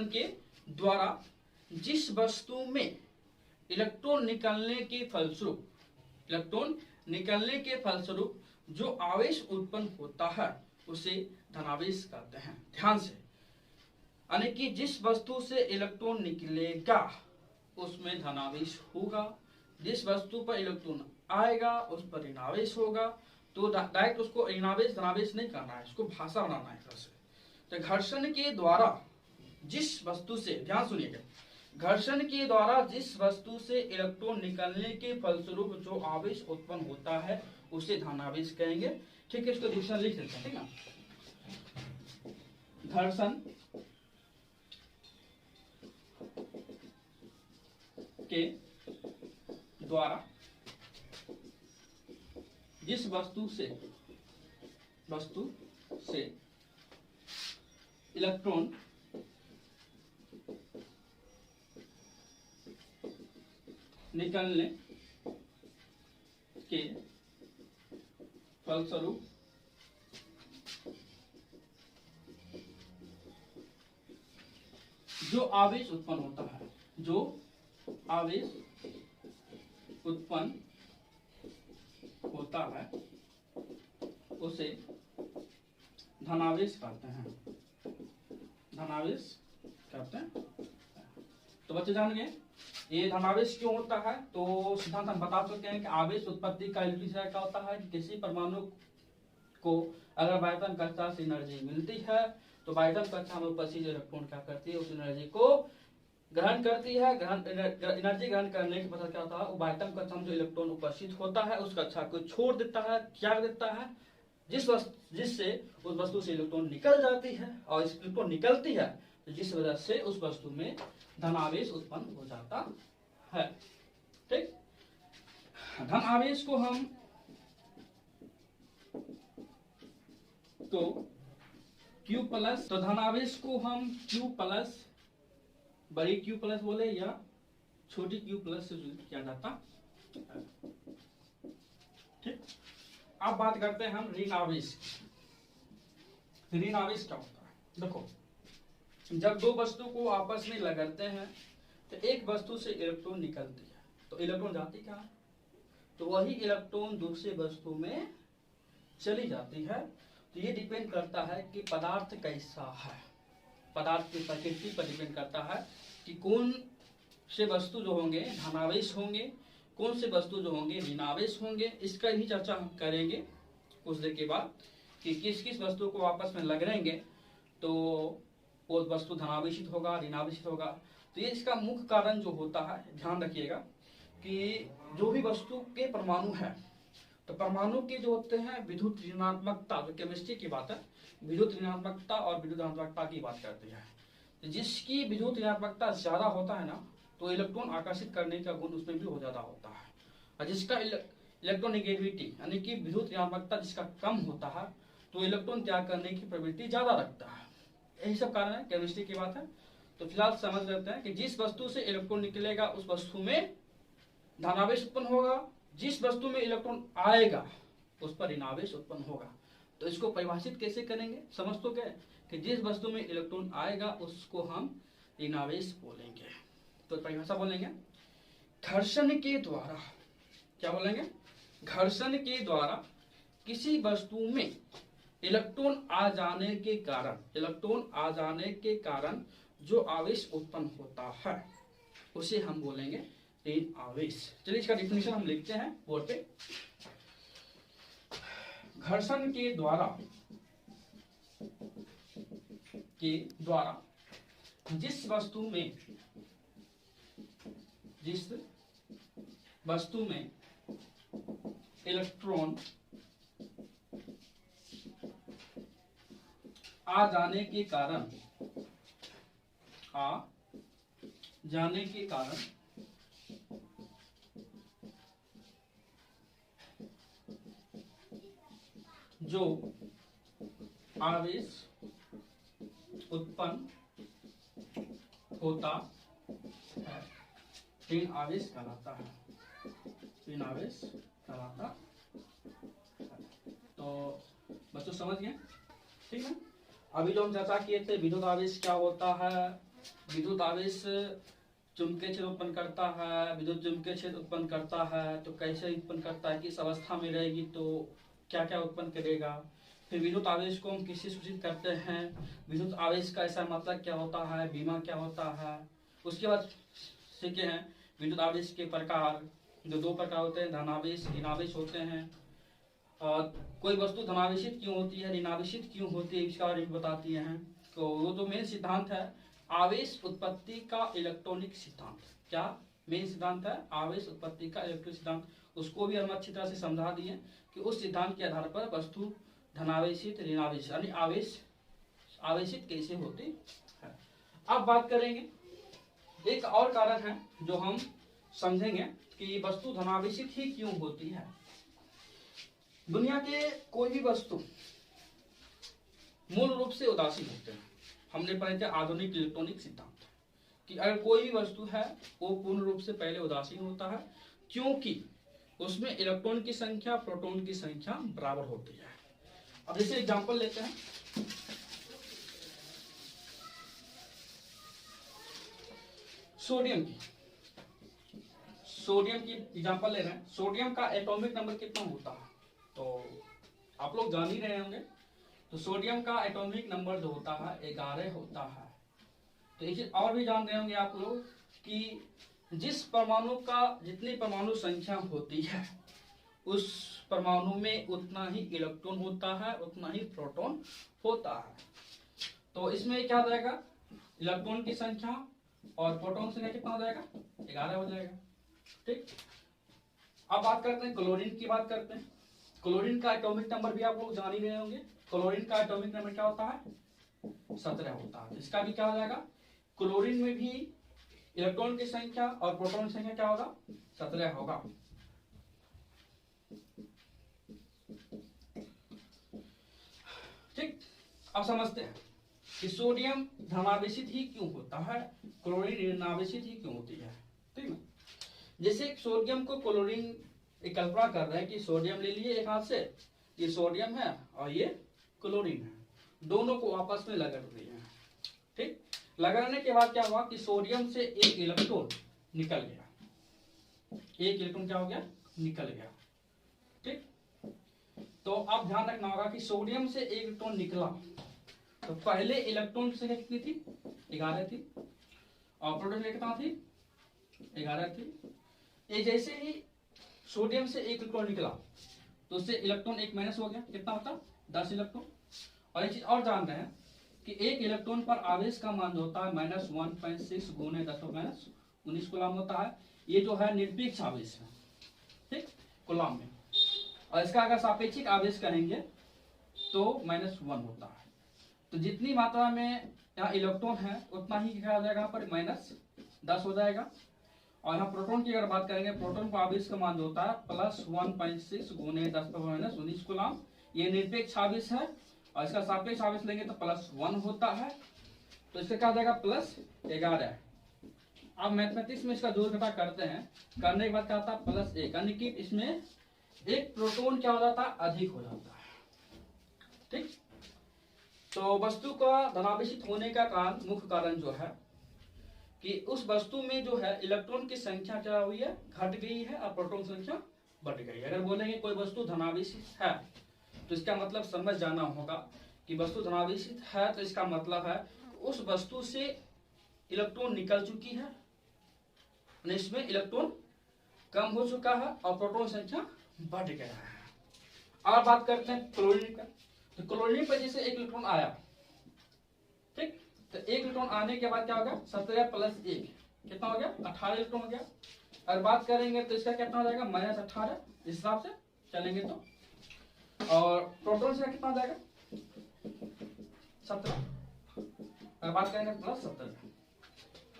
के द्वारा जिस वस्तु में इलेक्ट्रॉन निकलने के फलस्वरूप निकलने के फलस्वरूप जो आवेश उत्पन्न होता है उसे धनावेश कहते हैं। ध्यान से, यानी कि जिस वस्तु से इलेक्ट्रॉन निकलेगा उसमें धनावेश होगा, जिस वस्तु पर इलेक्ट्रॉन आएगा उस पर ऋणावेश होगा। तो डायरेक्ट उसको ऋणावेश धनावेश नहीं करना है, उसको भाषा बनाना है तरह से। तो घर्षण के द्वारा जिस वस्तु से, ध्यान सुनिएगा, घर्षण के द्वारा जिस वस्तु से इलेक्ट्रॉन निकलने के फलस्वरूप जो आवेश उत्पन्न होता है उसे धनावेश कहेंगे। ठीक है, इसको डिफिनेशन लिख लेते हैं, ठीक है। घर्षण के द्वारा जिस वस्तु से इलेक्ट्रॉन निकलने के फलस्वरूप जो आवेश उत्पन्न होता है, जो आवेश उत्पन्न होता है उसे धनावेश कहते हैं, धनावेश कहते हैं। तो बच्चे जान गए ये धनावेश क्यों होता है। तो सिद्धांत हम बता सकते हैं कि आवेश उत्पत्ति का इलेक्ट्रिसिटी क्या होता है, किसी परमाणु को अगर बाइटन कक्षा से एनर्जी मिलती है तो बाइटन कक्षा में उपस्थित इलेक्ट्रॉन क्या करती है, उस एनर्जी को ग्रहण करती है। एनर्जी ग्रहण करने के पता क्या होता है, वो बाइटम कक्षा में जो इलेक्ट्रॉन उपस्थित होता है उस कक्षा को छोड़ देता है, त्याग देता है, जिससे उस वस्तु से इलेक्ट्रॉन निकल जाती है। और इस इलेक्ट्रॉन निकलती है तो जिस वजह से उस वस्तु में धनावेश उत्पन्न हो जाता है। ठीक, धन आवेश को हम तो Q प्लस, तो धनावेश को हम Q प्लस, बड़ी Q प्लस बोले या छोटी Q प्लस से किया जाता है। ठीक, अब बात करते हैं हम ऋण आवेश। ऋण आवेश क्या होता है। देखो, जब दो वस्तु को आपस में लगाते हैं तो एक वस्तु से इलेक्ट्रॉन निकलती है, तो इलेक्ट्रॉन जाती कहाँ है, तो वही इलेक्ट्रॉन दूसरे वस्तु में चली जाती है। तो ये डिपेंड करता है कि पदार्थ कैसा है, पदार्थ की प्रकृति पर डिपेंड करता है कि कौन से वस्तु जो होंगे धनावेश होंगे, कौन से वस्तु जो होंगे ऋणावेश होंगे। इसका ही चर्चा हम करेंगे कुछ देर के बाद कि किस किस वस्तु को आपस में लगेंगे तो वो वस्तु धनावेशित होगा, ऋणावेशित होगा। तो ये इसका मुख्य कारण जो होता है, ध्यान रखिएगा कि जो भी वस्तु के परमाणु है तो परमाणु के जो होते हैं विद्युत ऋणात्मकता, जो केमिस्ट्री की बात है, विद्युत ऋणात्मकता और विद्युत धनात्मकता की बात करती है। तो जिसकी विद्युत ऋणात्मकता ज्यादा होता है ना तो इलेक्ट्रॉन आकर्षित करने का गुण उसमें भी हो ज्यादा होता है, और जिसका इलेक्ट्रोनेगेटिविटी यानी कि विद्युत ऋणात्मकता जिसका कम होता है तो इलेक्ट्रॉन त्याग करने की प्रवृत्ति ज्यादा रखता है। यही सब कारण है, केमिस्ट्री की बात है। तो फिलहाल समझ लेते हैं कि जिस वस्तु से इलेक्ट्रॉन निकलेगा उस वस्तु में धनावेश उत्पन्न होगा, जिस वस्तु में इलेक्ट्रॉन आएगा उस पर ऋणावेश उत्पन्न होगा। तो इसको परिभाषित कैसे करेंगे, समझ तो गए कि जिस वस्तु में इलेक्ट्रॉन आएगा उसको हम ऋणावेश बोलेंगे। तो परिभाषा बोलेंगे, घर्षण के द्वारा, क्या बोलेंगे, घर्षण के द्वारा किसी वस्तु में इलेक्ट्रॉन आ जाने के कारण, इलेक्ट्रॉन आ जाने के कारण जो आवेश उत्पन्न होता है उसे हम बोलेंगे ऋण आवेश। चलिए इसका डिफिनेशन हम लिखते हैं बोर्ड पे। घर्षण के द्वारा जिस वस्तु में इलेक्ट्रॉन आ जाने के कारण जो आवेश उत्पन्न होता है ऋण आवेश कहलाता है, ऋण आवेश कहलाता है। तो बच्चों समझ गए, ठीक है। अभी जो हम चर्चा किए थे विद्युत आवेश क्या होता है, विद्युत आवेश चुंबकीय क्षेत्र उत्पन्न करता है, विद्युत चुंबकीय क्षेत्र उत्पन्न करता है, तो कैसे उत्पन्न करता है, किस अवस्था में रहेगी तो क्या क्या उत्पन्न करेगा। फिर विद्युत आवेश को हम किससे सूचित करते हैं, विद्युत आवेश का ऐसा मतलब क्या होता है, बीमा क्या होता है। उसके बाद सीखे हैं विद्युत आवेश के प्रकार, जो दो प्रकार होते हैं, धनावेश ऋणावेश होते हैं। और कोई वस्तु धनावेशित क्यों होती है, ऋणावेशित क्यों होती है, इसका बारे में बताती हैं। तो वो तो मेन सिद्धांत है आवेश उत्पत्ति का इलेक्ट्रॉनिक सिद्धांत। क्या मेन सिद्धांत है, आवेश उत्पत्ति का इलेक्ट्रॉनिक सिद्धांत। उसको भी हम अच्छी तरह से समझा दिए कि उस सिद्धांत के आधार पर वस्तु धनावेशित ऋणावेशित यानी आवेश आवेशित कैसे होती है। अब बात करेंगे एक और कारण है जो हम समझेंगे कि वस्तु धनावेशित ही क्यों होती है। दुनिया के कोई भी वस्तु मूल रूप से उदासीन होते हैं। हमने पढ़े थे आधुनिक इलेक्ट्रॉनिक सिद्धांत कि अगर कोई भी वस्तु है वो पूर्ण रूप से पहले उदासीन होता है, क्योंकि उसमें इलेक्ट्रॉन की संख्या प्रोटॉन की संख्या बराबर होती है। अब जैसे एग्जांपल लेते हैं, सोडियम की एग्जांपल ले रहे हैं। सोडियम का एटॉमिक नंबर कितना होता है तो आप लोग जान ही रहे होंगे। तो सोडियम का एटॉमिक नंबर जो होता है 11 होता है। तो एक चीज और भी जान रहे होंगे आप लोग कि जिस परमाणु का जितनी परमाणु संख्या होती है उस परमाणु में उतना ही इलेक्ट्रॉन होता है, उतना ही प्रोटॉन होता है। तो इसमें क्या हो जाएगा, इलेक्ट्रॉन की संख्या और प्रोटॉन की संख्या कितना हो जाएगा, 11 हो जाएगा। ठीक। अब बात करते हैं क्लोरीन की, बात करते हैं। क्लोरीन का एटॉमिक नंबर भी आप लोग जान ही रहे होंगे। क्लोरीन का एटॉमिक नंबर क्या होता है, 17 होता है। इसका भी क्या हो जाएगा, क्लोरीन में भी इलेक्ट्रॉन की संख्या और प्रोटॉन की संख्या क्या होगा, 17 होगा। ठीक। अब समझते हैं कि सोडियम धनावेशित ही क्यों होता है, क्लोरीन ऋणावेशित ही क्यों होती है। ठीक है। जैसे सोडियम को क्लोरीन एक कल्पना कर रहे हैं कि सोडियम ले लिए एक हाथ से, ये सोडियम है और ये क्लोरीन है, दोनों को आपस में रगड़ दिए हैं। ठीक। रगड़ने के बाद क्या हुआ कि सोडियम से एक इलेक्ट्रॉन निकल गया, एक इलेक्ट्रॉन क्या हो गया, निकल गया। ठीक। तो अब ध्यान रखना होगा कि सोडियम से एक इलेक्ट्रॉन निकला तो पहले इलेक्ट्रॉन की संख्या कितनी थी, 11 थी, और प्रोटॉन की कितना थी, 11 थी। ये जैसे ही सोडियम से एक इलेक्ट्रॉन निकला तो उससे इलेक्ट्रॉन एक माइनस हो गया, कितना होता, 10 इलेक्ट्रॉन। और एक चीज और जान रहे हैं कि एक इलेक्ट्रॉन पर आवेश का मान जो होता है -1.6 गुने 10⁻19 कूलम होता है। ये जो है निरपेक्ष आवेश है, ठीक, कूलम में। और इसका अगर सापेक्षिक आवेश करेंगे तो -1 होता है। तो जितनी मात्रा में यहाँ इलेक्ट्रॉन है उतना ही क्या हो जाएगा, यहाँ पर -10 हो जाएगा। और यहाँ प्रोटॉन की अगर बात करेंगे, प्रोटॉन को आवेश का मान जो होता है +1.6 गुने 10⁻19 कूलम। ये निरपेक्ष आवेश है और इसका सापेक्ष आवेश लेंगे तो +1 होता है। तो इसका क्या हो जाएगा, +11। अब मैथमेटिक्स में इसका जोड़ घटा करते हैं, करने के बाद क्या होता है, +1, यानी कि इसमें एक प्रोटॉन क्या हो जाता है, अधिक हो जाता है। ठीक। तो वस्तु का धनावेशित होने का कारण, मुख्य कारण जो है कि उस वस्तु में जो है इलेक्ट्रॉन की संख्या क्या हुई है, घट गई है, और प्रोटॉन संख्या बढ़ गई है। अगर बोलेंगे कोई वस्तु धनावेशित है तो इसका मतलब समझ जाना होगा कि वस्तु धनावेशित है तो इसका मतलब है उस वस्तु से इलेक्ट्रॉन निकल चुकी है, इसमें इलेक्ट्रॉन कम हो चुका है और प्रोटॉन संख्या बढ़ गया है। अब बात करते हैं क्लोरीन का। तो क्लोरीन पर जैसे एक इलेक्ट्रॉन आया, ठीक, तो एक इलेक्ट्रॉन आने के बाद क्या होगा, 17 + 1 कितना हो गया, 18 इलेक्ट्रॉन हो गया। और बात करेंगे तो इसका कितना हो जाएगा, -18 इस हिसाब से चलेंगे तो। और प्रोटॉन से कितना हो जाएगा, 17। और बात करेंगे +17।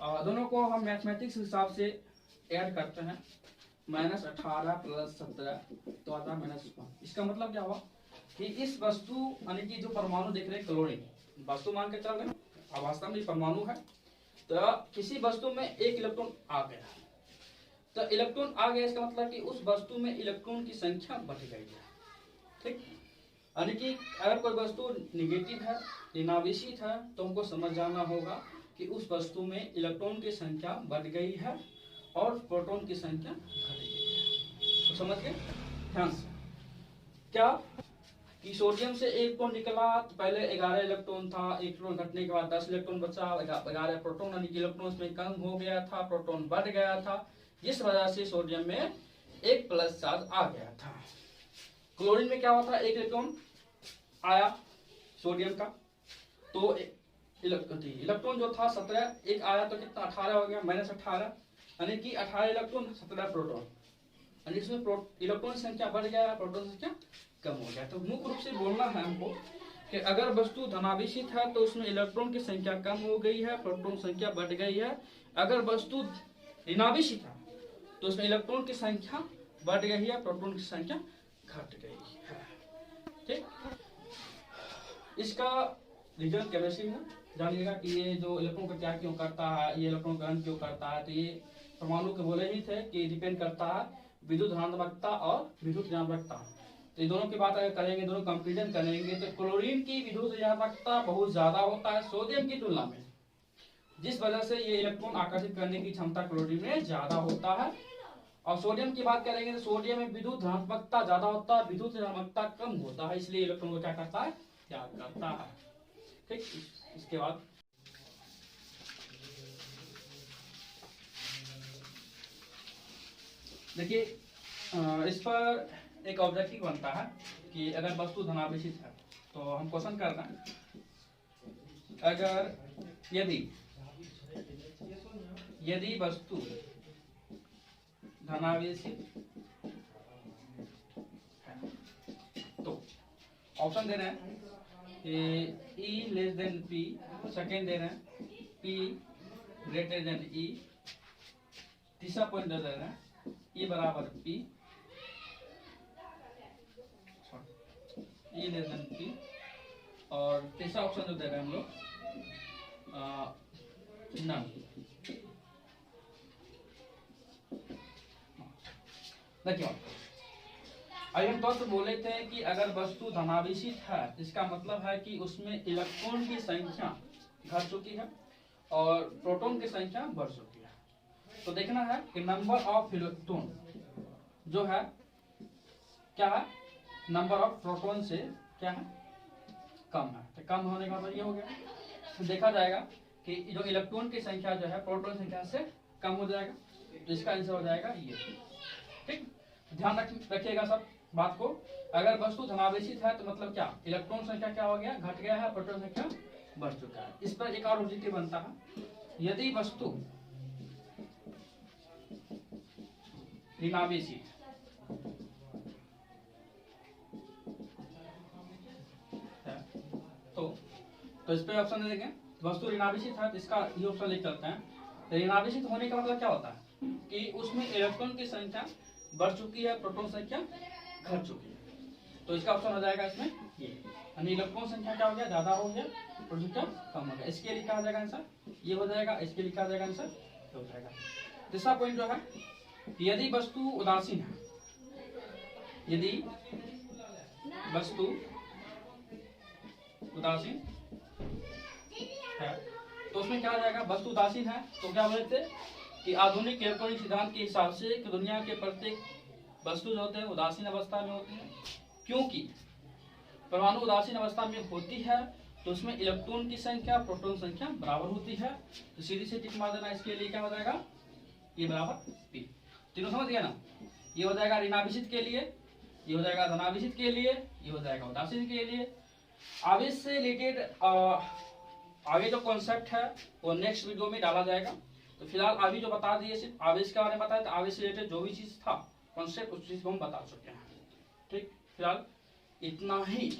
और दोनों को हम मैथमेटिक्स हिसाब से ऐड करते हैं, -18 + 17 तो आता है -1। इसका मतलब क्या हुआ कि इस वस्तु यानी कि जो परमाणु देख रहे हैं क्लोरीन, वस्तु मान के चल रहे हैं, अब वास्तव में परमाणु है। तो किसी वस्तु में एक इलेक्ट्रॉन आ गया, तो इलेक्ट्रॉन आ गया इसका मतलब कि उस वस्तु में इलेक्ट्रॉन की संख्या बढ़ गई है। ठीक। यानी कि अगर कोई वस्तु निगेटिव है, ऋणावेशित है, तो हमको समझ जाना होगा कि उस वस्तु में इलेक्ट्रॉन की संख्या बढ़ गई है और प्रोटॉन की संख्या घट गई है। तो समझ गए ध्यान से। क्या कि सोडियम से एक इलेक्ट्रॉन निकला तो पहले 11 इलेक्ट्रॉन था, एक इलेक्ट्रॉन घटने के बाद 10 इलेक्ट्रॉन बचा, 11 प्रोटॉन यानी कि इलेक्ट्रॉन में कम हो गया था, प्रोटॉन बढ़ गया था, जिस वजह से सोडियम में एक प्लस चार्ज आ गया था। क्लोरीन में क्या हुआ था, एक इलेक्ट्रॉन आया सोडियम का, तो इलेक्ट्रॉन जो था 17, एक आया तो कितना 18 हो गया, -18 यानी कि 18 इलेक्ट्रॉन 17 प्रोटॉन, यानी इसमें इलेक्ट्रॉन संख्या बढ़ गया, प्रोटॉन संख्या कम हो गया। तो मुख्य रूप से बोलना है हमको कि अगर वस्तु धनावेशित है तो उसमें इलेक्ट्रॉन की संख्या कम हो गई है, प्रोटॉन संख्या बढ़ गई है। अगर वस्तु ऋणावेशित है तो उसमें इलेक्ट्रॉन की संख्या बढ़ गई है, प्रोटॉन की संख्या घट गई है। ठीक, इसका रिजल्ट केमिस्ट्री में जानिएगा कि ये जो इलेक्ट्रॉन का क्या क्यों करता है, ये इलेक्ट्रॉन ग्रहण क्यों करता है। तो ये परमाणु के बोले ही थे कि डिपेंड करता है विद्युत धनात्मकता और विद्युत ऋणात्मकता। तो दोनों की बात अगर करेंगे, दोनों कंपेरिजन करेंगे, तो क्लोरीन की विद्युत ऋणात्मकता बहुत ज्यादा होता है सोडियम की तुलना में, जिस वजह से ये इलेक्ट्रॉन आकर्षित करने की क्षमता क्लोरीन में ज्यादा होता है। और सोडियम की बात करेंगे तो सोडियम में विद्युत धनात्मकता ज्यादा होता है, विद्युत ऋणात्मकता कम होता है, इसलिए इलेक्ट्रॉन को क्या करता है, त्याग करता है। ठीक, इसके बाद देखिए इस पर एक ऑब्जेक्टिव बनता है कि अगर वस्तु धनावेशित है तो हम क्वेश्चन कर रहे हैं, अगर यदि वस्तु धनावेशित है तो ऑप्शन दे रहे हैं कि E less than P, second दे रहे हैं P ग्रेटर देन E, तीसरा पॉइंट दे रहे हैं E बराबर P, E less than P, और तीसरा ऑप्शन जो दे रहे हैं हम लोग नन। देखिए आइए तो बोले थे कि अगर वस्तु धनावेशित है इसका मतलब है कि उसमें इलेक्ट्रॉन की संख्या घट चुकी है और प्रोटॉन की संख्या बढ़ चुकी है। तो देखना है कि नंबर ऑफ इलेक्ट्रॉन जो है क्या है, नंबर ऑफ प्रोटॉन से क्या है, कम है। तो कम होने का मतलब ये हो गया, तो देखा जाएगा कि जो इलेक्ट्रॉन की संख्या जो है प्रोटॉन संख्या से कम हो जाएगा, तो इसका आंसर हो जाएगा ये। ठीक, ध्यान रखिएगा सब बात को। अगर वस्तु धनावेशित है तो मतलब क्या, इलेक्ट्रॉन संख्या क्या हो गया, घट गया है, प्रोटॉन संख्या बढ़ चुका है। इस पर एक और ऑब्जेक्टिव बनता है, यदि वस्तु ऋणावेशित तो इस पे ऑप्शन देंगे, वस्तु ऋणावेशित है तो इसका ये ऑप्शन ले चलते हैं। ऋणावेशित होने का मतलब क्या होता है कि उसमें इलेक्ट्रॉन की संख्या बढ़ चुकी है, प्रोटॉन संख्या घट चुकी है। तो इसका ऑप्शन हो जाएगा इसमें ये, यानी इलेक्ट्रॉन संख्या क्या हो गया, ज्यादा हो गया, प्रोटॉन संख्या कम हो गया। इसके लिखा जाएगा आंसर ये हो जाएगा, इसके लिखा जाएगा आंसर ये हो जाएगा। तीसरा पॉइंट जो है, यदि वस्तु उदासीन है, यदि वस्तु उदासीन है तो उसमें क्या हो जाएगा, वस्तु उदासीन है तो क्या बोले थे कि आधुनिक इलेक्ट्रॉनिक सिद्धांत के हिसाब से कि दुनिया के प्रत्येक वस्तु जो होते हैं उदासीन अवस्था में होती है, क्योंकि परमाणु उदासीन अवस्था में होती है तो उसमें इलेक्ट्रॉन की संख्या प्रोटॉन संख्या बराबर होती है। तो सीधी से टिक मार देना, इसके लिए क्या हो जाएगा, ये बराबर P। तीनों समझ गया ना, ये हो जाएगा ऋणावेशित के लिए, ये हो जाएगा धनावेशित के लिए, ये हो जाएगा उदासीन के लिए। आवेश से रिलेटेड आगे जो कॉन्सेप्ट है वो नेक्स्ट वीडियो में डाला जाएगा। तो फिलहाल अभी जो बता दिए सिर्फ आवेश के बारे में बताया, तो आवेश से रिलेटेड जो भी चीज था कॉन्सेप्ट उस चीज को हम बता चुके हैं। ठीक, फिलहाल इतना ही।